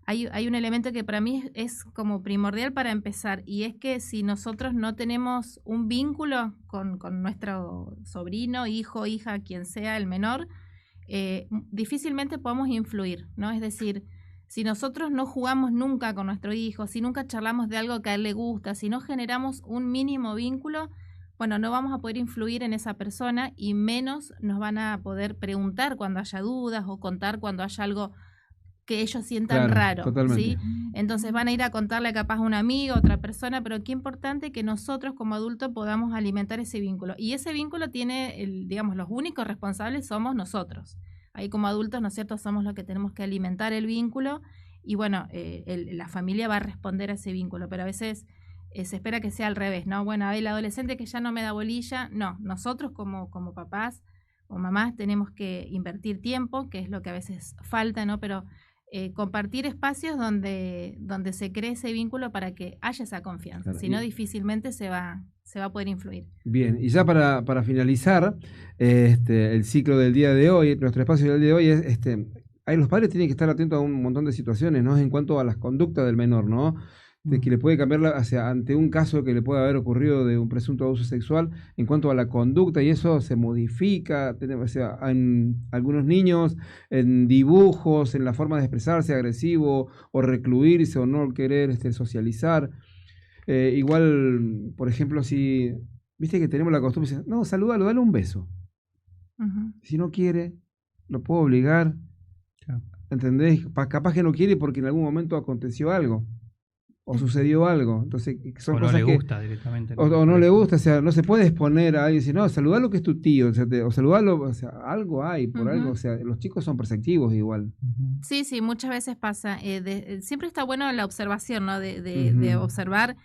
Speaker 5: hay un elemento que para mí es como primordial para empezar, y es que si nosotros no tenemos un vínculo con nuestro sobrino, hijo, hija, quien sea el menor, difícilmente podemos influir, ¿no? Es decir, si nosotros no jugamos nunca con nuestro hijo, si nunca charlamos de algo que a él le gusta, si no generamos un mínimo vínculo, bueno, no vamos a poder influir en esa persona y menos nos van a poder preguntar cuando haya dudas o contar cuando haya algo que ellos sientan raro.
Speaker 3: Totalmente.
Speaker 5: ¿Sí? Entonces van a ir a contarle capaz a un amigo, a otra persona, pero qué importante que nosotros como adultos podamos alimentar ese vínculo. Y ese vínculo tiene, digamos, los únicos responsables somos nosotros. Ahí como adultos, ¿no es cierto?, somos los que tenemos que alimentar el vínculo y bueno, la familia va a responder a ese vínculo, pero a veces se espera que sea al revés, ¿no? Bueno, el adolescente que ya no me da bolilla, no, nosotros como papás o mamás tenemos que invertir tiempo, que es lo que a veces falta, ¿no? Pero compartir espacios donde se cree ese vínculo para que haya esa confianza,
Speaker 3: claro,
Speaker 5: si no difícilmente se va a poder influir.
Speaker 3: Bien, y ya para finalizar el ciclo del día de hoy, nuestro espacio del día de hoy es, ahí los padres tienen que estar atentos a un montón de situaciones, ¿no? En cuanto a las conductas del menor, ¿no? De que le puede cambiar ante un caso que le puede haber ocurrido de un presunto abuso sexual, en cuanto a la conducta, y eso se modifica, o sea, en algunos niños, en dibujos, en la forma de expresarse, agresivo, o recluirse, o no querer socializar. Igual, por ejemplo, si, viste que tenemos la costumbre de decir, no, salúdalo, dale un beso.
Speaker 5: Uh-huh.
Speaker 3: Si no quiere, lo puedo obligar, ¿entendés? Capaz que no quiere porque en algún momento aconteció algo. O sucedió algo, entonces son
Speaker 4: o
Speaker 3: cosas
Speaker 4: no le gusta
Speaker 3: que,
Speaker 4: directamente.
Speaker 3: o no le gusta, o sea, no se puede exponer a alguien y decir, no, saludalo que es tu tío, o saludalo, o sea, algo hay, por algo, o sea, los chicos son perceptivos igual.
Speaker 5: Sí, muchas veces pasa. Siempre está bueno la observación, ¿no? De observar.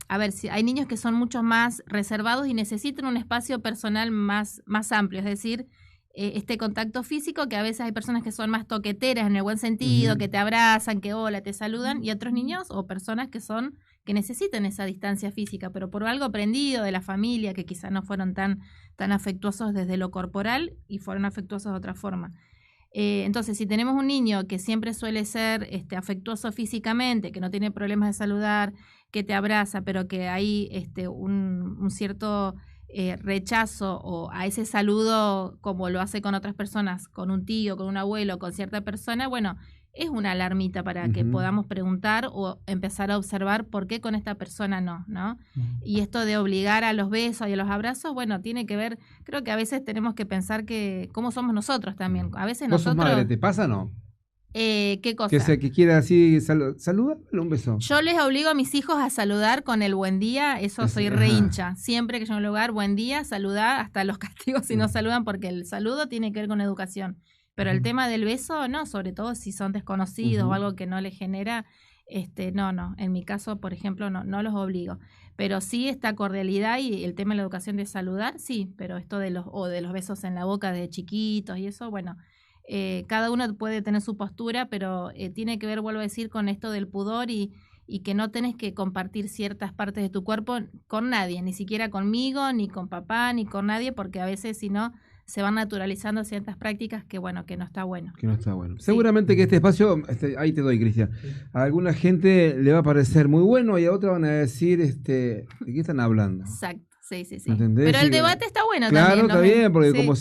Speaker 5: A ver, si hay niños que son mucho más reservados y necesitan un espacio personal más amplio, es decir, este contacto físico, que a veces hay personas que son más toqueteras en el buen sentido, que te abrazan, que hola, te saludan, y otros niños o personas que necesitan esa distancia física, pero por algo aprendido de la familia, que quizás no fueron tan afectuosos desde lo corporal y fueron afectuosos de otra forma. Entonces, si tenemos un niño que siempre suele ser afectuoso físicamente, que no tiene problemas de saludar, que te abraza, pero que hay un cierto rechazo o a ese saludo como lo hace con otras personas, con un tío, con un abuelo, con cierta persona, bueno, es una alarmita para que podamos preguntar o empezar a observar por qué con esta persona no. Y esto de obligar a los besos y a los abrazos, bueno, tiene que ver, creo que a veces tenemos que pensar que cómo somos nosotros también. A veces
Speaker 3: ¿Vos
Speaker 5: nosotros...
Speaker 3: sos madre, te pasa o no?
Speaker 5: ¿Qué cosa?
Speaker 3: Que quiera así saludar, un beso.
Speaker 5: Yo les obligo a mis hijos a saludar con el buen día, eso soy re hincha. Siempre que yo en un lugar, buen día, saludar, hasta los castigos si no saludan, porque el saludo tiene que ver con educación. Pero el tema del beso, no, sobre todo si son desconocidos o algo que no les genera, no. En mi caso, por ejemplo, no los obligo. Pero sí esta cordialidad y el tema de la educación de saludar, sí, pero esto de los besos en la boca de chiquitos y eso, bueno... cada uno puede tener su postura, pero tiene que ver, vuelvo a decir, con esto del pudor y y que no tenés que compartir ciertas partes de tu cuerpo con nadie, ni siquiera conmigo, ni con papá, ni con nadie, porque a veces si no se van naturalizando ciertas prácticas que bueno, que no está bueno.
Speaker 3: Que no está bueno.
Speaker 5: Sí.
Speaker 3: Seguramente que este espacio, ahí te doy, Cristian, a alguna gente le va a parecer muy bueno y a otra van a decir, ¿de qué están hablando?
Speaker 5: Exacto, sí, sí, sí.
Speaker 3: ¿Entendés?
Speaker 5: Pero el
Speaker 3: Sí,
Speaker 5: debate está bueno
Speaker 3: claro,
Speaker 5: también.
Speaker 3: está bien, porque
Speaker 5: sí.
Speaker 3: como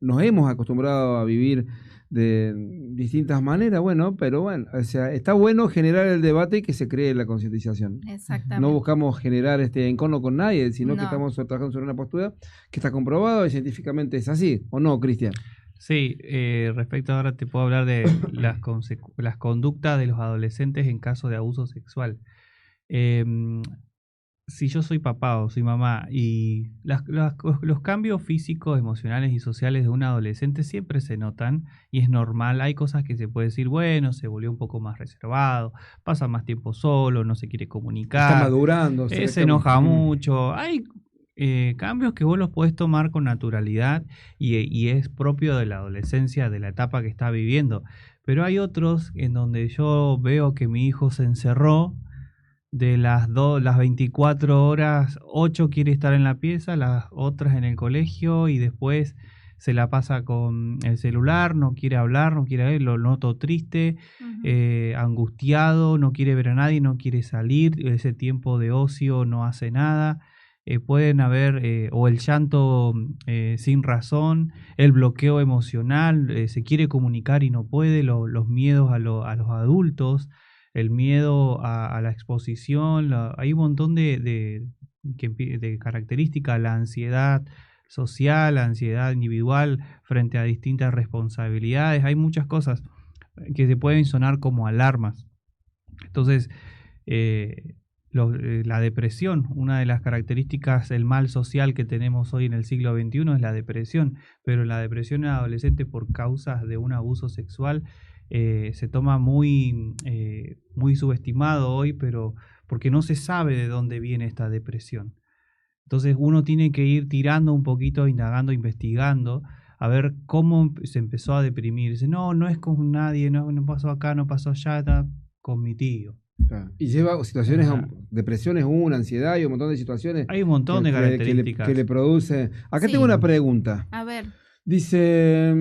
Speaker 3: nos hemos acostumbrado a vivir de distintas maneras, bueno, pero bueno, o sea, está bueno generar el debate y que se cree la concientización.
Speaker 5: Exactamente.
Speaker 3: No buscamos generar encono con nadie, sino que
Speaker 5: No.
Speaker 3: estamos trabajando sobre una postura que está comprobada y científicamente es así, ¿o no, Cristian?
Speaker 4: Sí, respecto ahora te puedo hablar de las conductas de los adolescentes en caso de abuso sexual. Si yo soy papá o soy mamá y los cambios físicos, emocionales y sociales de un adolescente siempre se notan y es normal. Hay cosas que se puede decir, bueno, se volvió un poco más reservado, pasa más tiempo solo, no se quiere comunicar.
Speaker 3: Está madurando.
Speaker 4: Se enoja mucho. Hay cambios que vos los podés tomar con naturalidad y es propio de la adolescencia, de la etapa que está viviendo. Pero hay otros en donde yo veo que mi hijo se encerró. De las 24 horas, 8 quiere estar en la pieza, las otras en el colegio y después se la pasa con el celular, no quiere hablar, no quiere ver, lo noto triste, angustiado, no quiere ver a nadie, no quiere salir, ese tiempo de ocio no hace nada. Pueden haber, o el llanto sin razón, el bloqueo emocional, se quiere comunicar y no puede, los miedos a los adultos, el miedo a la exposición, hay un montón de características, la ansiedad social, la ansiedad individual frente a distintas responsabilidades, hay muchas cosas que se pueden sonar como alarmas. Entonces, la depresión, una de las características, el mal social que tenemos hoy en el siglo XXI es la depresión, pero la depresión en adolescentes por causas de un abuso sexual se toma muy subestimado hoy, pero porque no se sabe de dónde viene esta depresión. Entonces uno tiene que ir tirando un poquito, indagando, investigando, a ver cómo se empezó a deprimir. Dice, no es con nadie, no pasó acá, no pasó allá, está con mi tío.
Speaker 3: Y lleva situaciones, depresiones, ansiedad y un montón de situaciones.
Speaker 4: Hay un montón de características
Speaker 3: que le produce. Acá tengo una pregunta.
Speaker 5: A ver.
Speaker 3: Dice,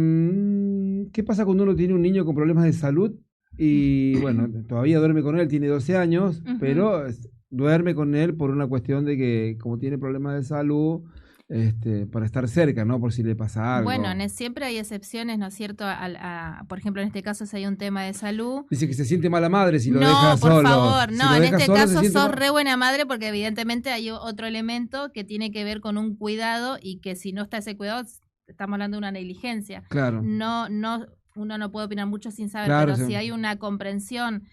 Speaker 3: ¿qué pasa cuando uno tiene un niño con problemas de salud? Y bueno, todavía duerme con él, tiene 12 años, pero duerme con él por una cuestión de que como tiene problemas de salud, para estar cerca, ¿no? Por si le pasa algo.
Speaker 5: Bueno, siempre hay excepciones, ¿no es cierto? Por ejemplo, en este caso, si hay un tema de salud.
Speaker 3: Dice que se siente mala madre si lo deja solo.
Speaker 5: No, por favor, no. En este caso sos
Speaker 3: re
Speaker 5: buena madre porque evidentemente hay otro elemento que tiene que ver con un cuidado y que si no está ese cuidado, estamos hablando de una negligencia.
Speaker 3: Claro.
Speaker 5: No, uno no puede opinar mucho sin saber,
Speaker 3: claro,
Speaker 5: pero si hay una comprensión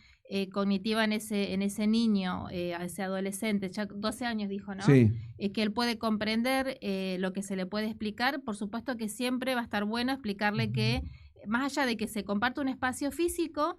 Speaker 5: cognitiva en ese niño, ese adolescente, ya 12 años dijo, ¿no?
Speaker 3: Sí.
Speaker 5: Que él puede comprender lo que se le puede explicar. Por supuesto que siempre va a estar bueno explicarle que, más allá de que se comparte un espacio físico,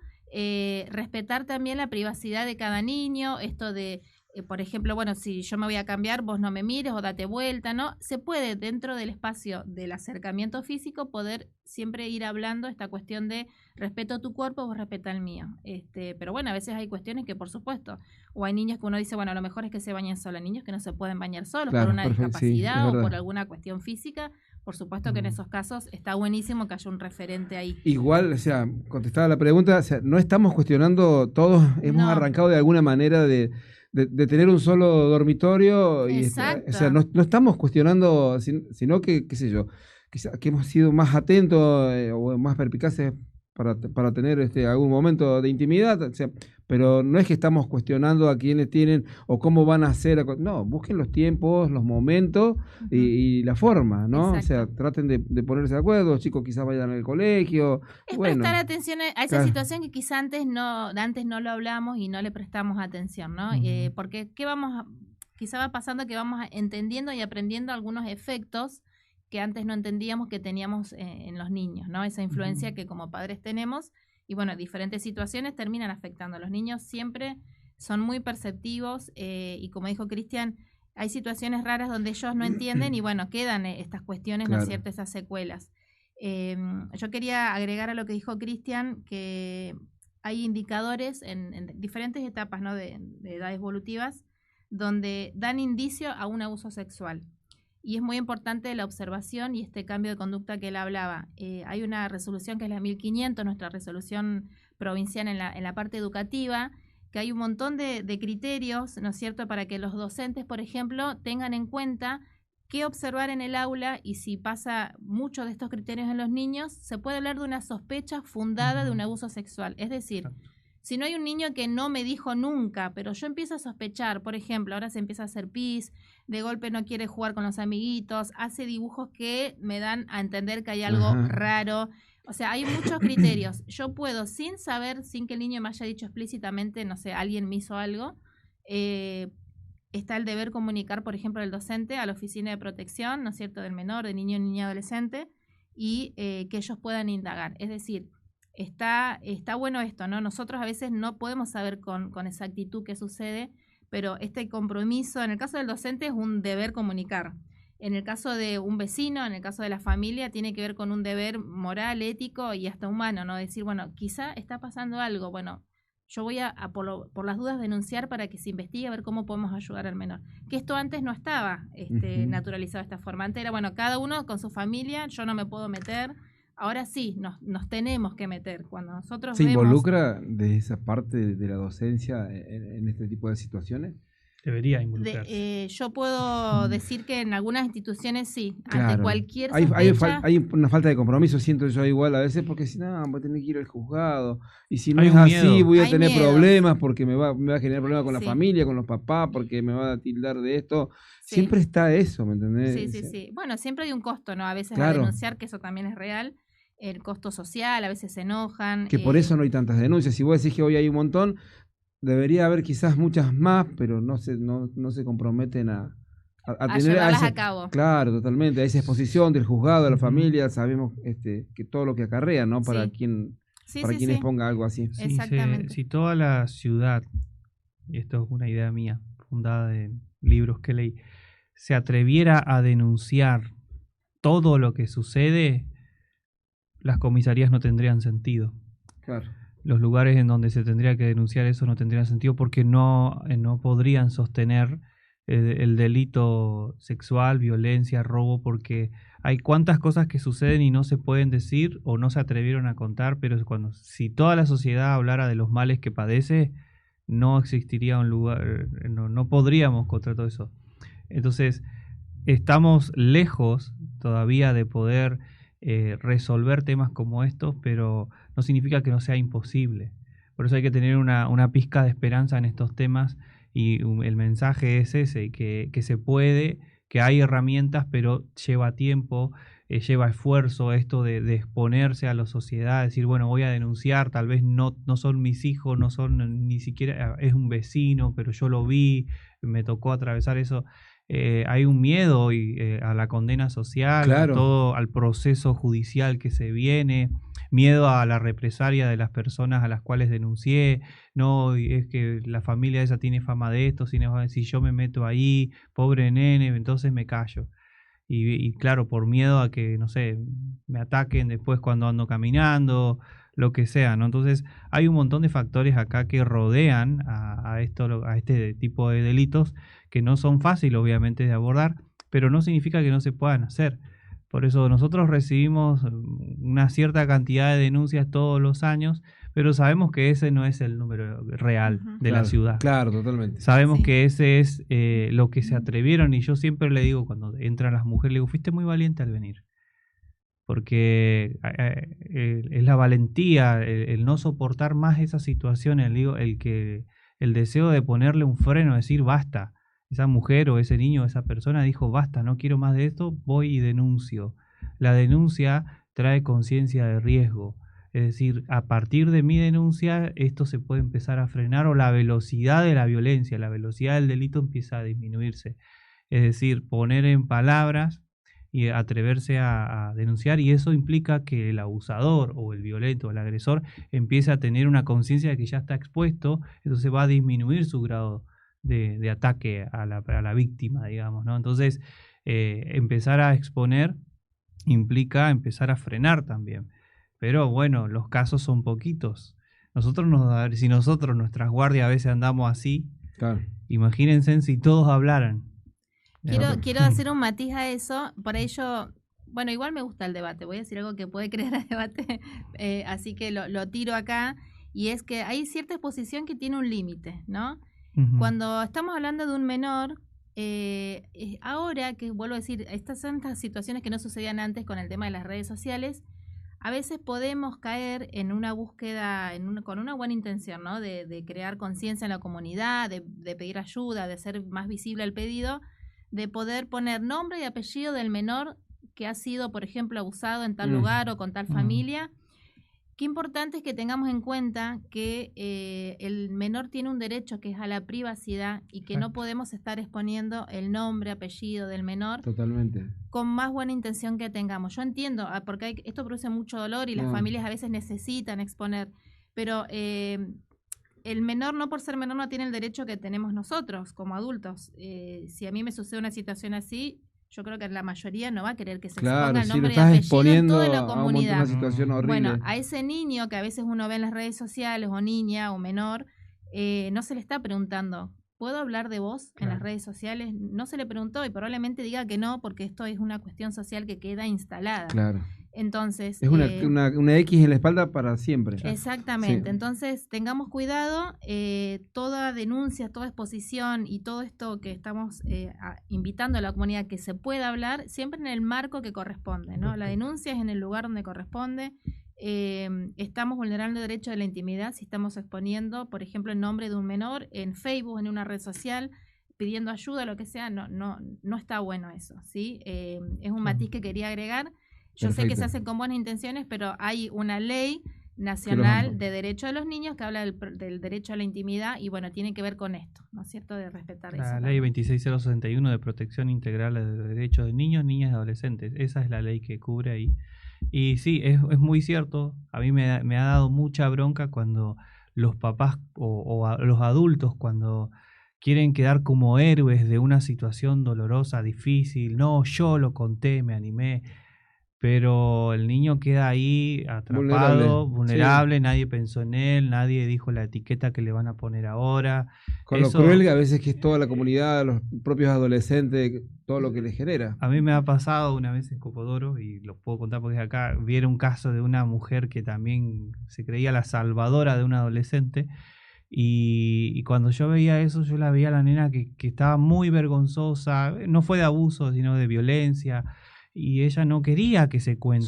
Speaker 5: respetar también la privacidad de cada niño, esto de, por ejemplo, bueno, si yo me voy a cambiar, vos no me mires o date vuelta, ¿no? Se puede, dentro del espacio del acercamiento físico, poder siempre ir hablando esta cuestión de respeto tu cuerpo, vos respeta el mío. Pero bueno, a veces hay cuestiones que, por supuesto, o hay niños que uno dice, bueno, a lo mejor es que se bañen solos, niños que no se pueden bañar solos,
Speaker 3: claro,
Speaker 5: por una discapacidad o por alguna cuestión física. Por supuesto que en esos casos está buenísimo que haya un referente ahí.
Speaker 3: Igual, o sea, contestada la pregunta, o sea, no estamos cuestionando, todos hemos arrancado de alguna manera de tener un solo dormitorio. Y o sea, no estamos cuestionando, sino que, qué sé yo, que hemos sido más atentos o más perspicaces para tener algún momento de intimidad, o sea, pero no es que estamos cuestionando a quienes tienen o cómo van a hacer, no, busquen los tiempos, los momentos y la forma, ¿no?
Speaker 5: Exacto.
Speaker 3: O sea, traten de ponerse de acuerdo, los chicos quizás vayan al colegio.
Speaker 5: Es prestar atención a esa situación que quizás antes no lo hablamos y no le prestamos atención, ¿no? Porque quizá va pasando que vamos entendiendo y aprendiendo algunos efectos que antes no entendíamos que teníamos en los niños, ¿no? Esa influencia que como padres tenemos y bueno, diferentes situaciones terminan afectando. Los niños siempre son muy perceptivos y como dijo Cristian, hay situaciones raras donde ellos no entienden y bueno, quedan estas cuestiones, ¿no es cierto? Esas secuelas. Yo quería agregar a lo que dijo Cristian que hay indicadores en diferentes etapas, ¿no? de edades evolutivas donde dan indicio a un abuso sexual. Y es muy importante la observación y este cambio de conducta que él hablaba. Hay una resolución que es la 1500, nuestra resolución provincial en la parte educativa, que hay un montón de criterios, ¿no es cierto?, para que los docentes, por ejemplo, tengan en cuenta qué observar en el aula, y si pasa mucho de estos criterios en los niños, se puede hablar de una sospecha fundada de un abuso sexual. Es decir, si no hay un niño que no me dijo nunca, pero yo empiezo a sospechar, por ejemplo, ahora se empieza a hacer pis, de golpe no quiere jugar con los amiguitos, hace dibujos que me dan a entender que hay algo raro. O sea, hay muchos criterios. Yo puedo, sin saber, sin que el niño me haya dicho explícitamente, no sé, alguien me hizo algo, está el deber comunicar, por ejemplo, del docente a la oficina de protección, ¿no es cierto?, del menor, de niño, niña, adolescente, y que ellos puedan indagar. Es decir, está bueno esto, ¿no? Nosotros a veces no podemos saber con exactitud qué sucede, pero este compromiso, en el caso del docente, es un deber comunicar. En el caso de un vecino, en el caso de la familia, tiene que ver con un deber moral, ético y hasta humano, ¿no? Decir, bueno, quizá está pasando algo, bueno, yo voy a por las dudas denunciar para que se investigue a ver cómo podemos ayudar al menor. Que esto antes no estaba naturalizado de esta forma. Antes era, bueno, cada uno con su familia, yo no me puedo meter. Ahora sí, nos tenemos que meter. Cuando nosotros
Speaker 3: ¿Se
Speaker 5: vemos...
Speaker 3: involucra de esa parte de la docencia en este tipo de situaciones?
Speaker 4: Debería involucrarse.
Speaker 5: Yo puedo decir que en algunas instituciones sí,
Speaker 3: Claro.
Speaker 5: ante cualquier sospecha...
Speaker 3: Hay una falta de compromiso, siento yo igual a veces, porque si no, voy a tener que ir al juzgado, y si no
Speaker 4: Hay
Speaker 3: es
Speaker 4: un
Speaker 3: así,
Speaker 4: miedo.
Speaker 3: voy a
Speaker 5: Hay
Speaker 3: tener
Speaker 5: miedos.
Speaker 3: problemas, porque me va a generar problemas con la
Speaker 5: Sí.
Speaker 3: familia, con los papás, porque me va a tildar de esto.
Speaker 5: Sí.
Speaker 3: Siempre está eso, ¿me entendés?
Speaker 5: Sí. Bueno, siempre hay un costo, ¿no? A veces
Speaker 3: Claro.
Speaker 5: a denunciar, que eso también es real. El costo social, a veces se enojan.
Speaker 3: Que por eso no hay tantas denuncias. Si vos decís que hoy hay un montón, debería haber quizás muchas más, pero no se comprometen a tener
Speaker 5: llevarlas a cabo.
Speaker 3: Claro, totalmente, a esa exposición del juzgado, de la familia. Sabemos que todo lo que acarrea, ¿no? Para
Speaker 5: Sí.
Speaker 3: quien
Speaker 5: Sí,
Speaker 3: para
Speaker 5: sí,
Speaker 3: quien
Speaker 5: sí.
Speaker 3: exponga algo así.
Speaker 5: Exactamente.
Speaker 4: Si toda la ciudad, y esto es una idea mía, fundada en libros que leí, se atreviera a denunciar todo lo que sucede, las comisarías no tendrían sentido.
Speaker 3: Claro.
Speaker 4: Los lugares en donde se tendría que denunciar eso no tendrían sentido porque no podrían sostener el delito sexual, violencia, robo, porque hay cuantas cosas que suceden y no se pueden decir o no se atrevieron a contar, pero si toda la sociedad hablara de los males que padece, no existiría un lugar, no podríamos contra todo eso. Entonces, estamos lejos todavía de poder resolver temas como estos, pero no significa que no sea imposible. Por eso hay que tener una pizca de esperanza en estos temas, y el mensaje es ese, que se puede, que hay herramientas, pero lleva tiempo, lleva esfuerzo esto de exponerse a la sociedad, decir, bueno, voy a denunciar, tal vez no son mis hijos, no son ni siquiera, es un vecino, pero yo lo vi, me tocó atravesar eso. Hay un miedo a la condena social,
Speaker 3: Claro.
Speaker 4: a todo, al proceso judicial que se viene, miedo a la represalia de las personas a las cuales denuncié. No, es que la familia esa tiene fama de esto, si yo me meto ahí, pobre nene, entonces me callo. Y claro, por miedo a que, no sé, me ataquen después cuando ando caminando, lo que sea, ¿no? Entonces hay un montón de factores acá que rodean a este tipo de delitos, que no son fáciles obviamente de abordar, pero no significa que no se puedan hacer. Por eso nosotros recibimos una cierta cantidad de denuncias todos los años, pero sabemos que ese no es el número real de la ciudad.
Speaker 3: Claro, totalmente.
Speaker 4: Sabemos
Speaker 5: Sí.
Speaker 4: que ese es lo que se atrevieron, y yo siempre le digo, cuando entran las mujeres, le digo, fuiste muy valiente al venir. Porque es la valentía, el no soportar más esa situación, el deseo de ponerle un freno, decir basta. Esa mujer o ese niño o esa persona dijo basta, no quiero más de esto, voy y denuncio. La denuncia trae conciencia de riesgo. Es decir, a partir de mi denuncia, esto se puede empezar a frenar, o la velocidad de la violencia, la velocidad del delito empieza a disminuirse. Es decir, poner en palabras y atreverse a denunciar, y eso implica que el abusador o el violento o el agresor empiece a tener una conciencia de que ya está expuesto, entonces va a disminuir su grado de ataque a la víctima, digamos, ¿no? Entonces, empezar a exponer implica empezar a frenar también. Pero bueno, los casos son poquitos. Si nosotros, nuestras guardias a veces andamos así,
Speaker 3: Claro.
Speaker 4: imagínense si todos hablaran.
Speaker 5: Quiero hacer un matiz a eso, por ello, bueno, igual me gusta el debate, voy a decir algo que puede crear el debate, así que lo tiro acá, y es que hay cierta exposición que tiene un límite, ¿no?
Speaker 4: Ujú.
Speaker 5: Cuando estamos hablando de un menor, ahora que vuelvo a decir, estas son estas situaciones que no sucedían antes con el tema de las redes sociales, a veces podemos caer en una búsqueda, con una buena intención, ¿no? De crear conciencia en la comunidad, de pedir ayuda, de hacer más visible el pedido, de poder poner nombre y apellido del menor que ha sido, por ejemplo, abusado en tal lugar o con tal familia. Qué importante es que tengamos en cuenta que el menor tiene un derecho que es a la privacidad y que no podemos estar exponiendo el nombre, apellido del menor.
Speaker 3: Totalmente.
Speaker 5: Con más buena intención que tengamos. Yo entiendo, porque esto produce mucho dolor y las familias a veces necesitan exponer, pero el menor, no por ser menor, no tiene el derecho que tenemos nosotros como adultos. Si a mí me sucede una situación así, yo creo que la mayoría no va a querer que se exponga el nombre y apellido en toda la comunidad.
Speaker 3: Una situación horrible.
Speaker 5: Bueno, a ese niño que a veces uno ve en las redes sociales, o niña o menor, no se le está preguntando, ¿puedo hablar de vos en las redes sociales? No se le preguntó y probablemente diga que no, porque esto es una cuestión social que queda instalada.
Speaker 3: Claro.
Speaker 5: Entonces,
Speaker 3: es una X en la espalda para siempre.
Speaker 5: Exactamente.
Speaker 3: Sí.
Speaker 5: Entonces, tengamos cuidado. Toda denuncia, toda exposición y todo esto que estamos invitando a la comunidad que se pueda hablar, siempre en el marco que corresponde, ¿no? La denuncia es en el lugar donde corresponde. Estamos vulnerando el derecho de la intimidad si estamos exponiendo, por ejemplo, el nombre de un menor en Facebook, en una red social, pidiendo ayuda, lo que sea. No está bueno eso, ¿sí? Es un matiz que quería agregar. Yo sé que se hacen con buenas intenciones, pero hay una ley nacional de derecho de los niños que habla del derecho a la intimidad y bueno, tiene que ver con esto, ¿no es cierto? De respetar eso.
Speaker 4: La ley 26061 de protección integral de derechos de niños, niñas y adolescentes. Esa es la ley que cubre ahí. Y sí, es muy cierto. A mí me ha dado mucha bronca cuando los papás o los adultos, cuando quieren quedar como héroes de una situación dolorosa, difícil. No, yo lo conté, me animé. Pero el niño queda ahí atrapado, vulnerable, sí. Nadie pensó en él, nadie dijo la etiqueta que le van a poner ahora.
Speaker 3: Con lo cruel que a veces que es toda la comunidad, los propios adolescentes, todo lo que les genera.
Speaker 4: A mí me ha pasado una vez en Cocodoro, y lo puedo contar porque acá vieron un caso de una mujer que también se creía la salvadora de un adolescente. Y cuando yo veía eso, yo la veía a la nena que estaba muy vergonzosa, no fue de abuso, sino de violencia. Y ella no quería que se cuente.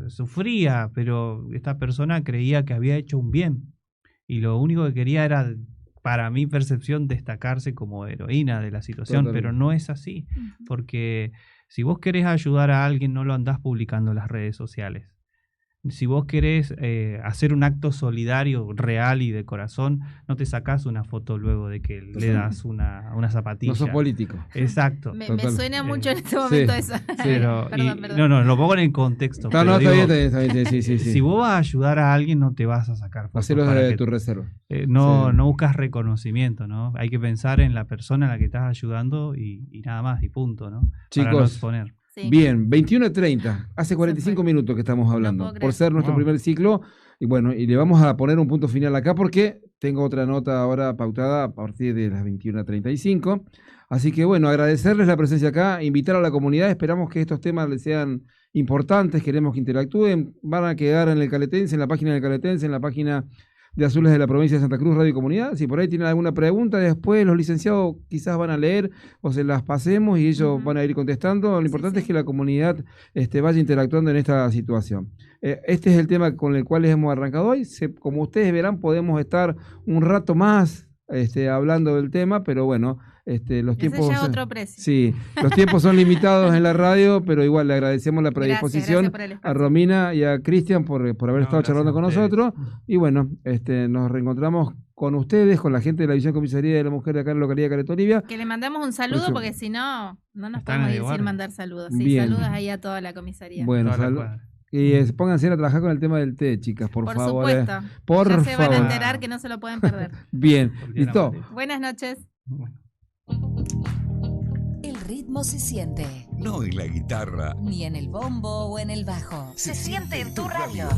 Speaker 4: Sufría, pero esta persona creía que había hecho un bien. Y lo único que quería era, para mi percepción, destacarse como heroína de la situación. Totalmente. Pero no es así. Porque si vos querés ayudar a alguien, no lo andás publicando en las redes sociales. Si vos querés hacer un acto solidario, real y de corazón, no te sacás una foto luego de que le das una zapatilla.
Speaker 3: No sos político.
Speaker 4: Exacto.
Speaker 5: Me suena mucho en este momento eso.
Speaker 4: Pero, perdón. No, lo pongo en el contexto.
Speaker 3: No, está bien. Sí.
Speaker 4: Si vos vas a ayudar a alguien, no te vas a sacar fotos.
Speaker 3: Hacelo de tu reserva.
Speaker 4: No buscas reconocimiento, ¿no? Hay que pensar en la persona a la que estás ayudando y nada más, y punto, ¿no?
Speaker 3: Chicos,
Speaker 4: para no exponer.
Speaker 5: Sí.
Speaker 3: Bien, 21:30, hace 45 minutos que estamos hablando, por ser nuestro primer ciclo, y bueno, y le vamos a poner un punto final acá porque tengo otra nota ahora pautada a partir de las 21:35, así que bueno, agradecerles la presencia acá, invitar a la comunidad, esperamos que estos temas les sean importantes, queremos que interactúen, van a quedar en el Caletense, en la página del Caletense, en la página de Azules de la provincia de Santa Cruz, Radio y Comunidad. Si por ahí tienen alguna pregunta, después los licenciados quizás van a leer o se las pasemos y ellos van a ir contestando. Lo importante es que la comunidad vaya interactuando en esta situación. Este es el tema con el cual hemos arrancado hoy. Como ustedes verán, podemos estar un rato más hablando del tema, pero bueno, los tiempos...
Speaker 5: ya otro precio.
Speaker 3: Sí, los tiempos son limitados en la radio, pero igual le agradecemos la predisposición a Romina y a Cristian por haber estado charlando con nosotros. Y bueno, nos reencontramos con ustedes, con la gente de la División Comisaría de la Mujer de acá en la localidad de Caleta Olivia.
Speaker 5: Que le mandamos un saludo porque si no nos podemos decir mandar saludos. Sí,
Speaker 3: bien.
Speaker 5: Saludos ahí a toda la comisaría.
Speaker 3: Bueno, y pónganse a trabajar con el tema del té, chicas, por favor.
Speaker 5: Supuesto.
Speaker 3: Por
Speaker 5: ya
Speaker 3: favor.
Speaker 5: Se van a enterar que no se lo pueden perder.
Speaker 3: Bien, ¿listo?
Speaker 5: Buenas noches.
Speaker 1: El ritmo se siente.
Speaker 2: No en la guitarra.
Speaker 1: Ni en el bombo o en el bajo. Se siente en tu radio.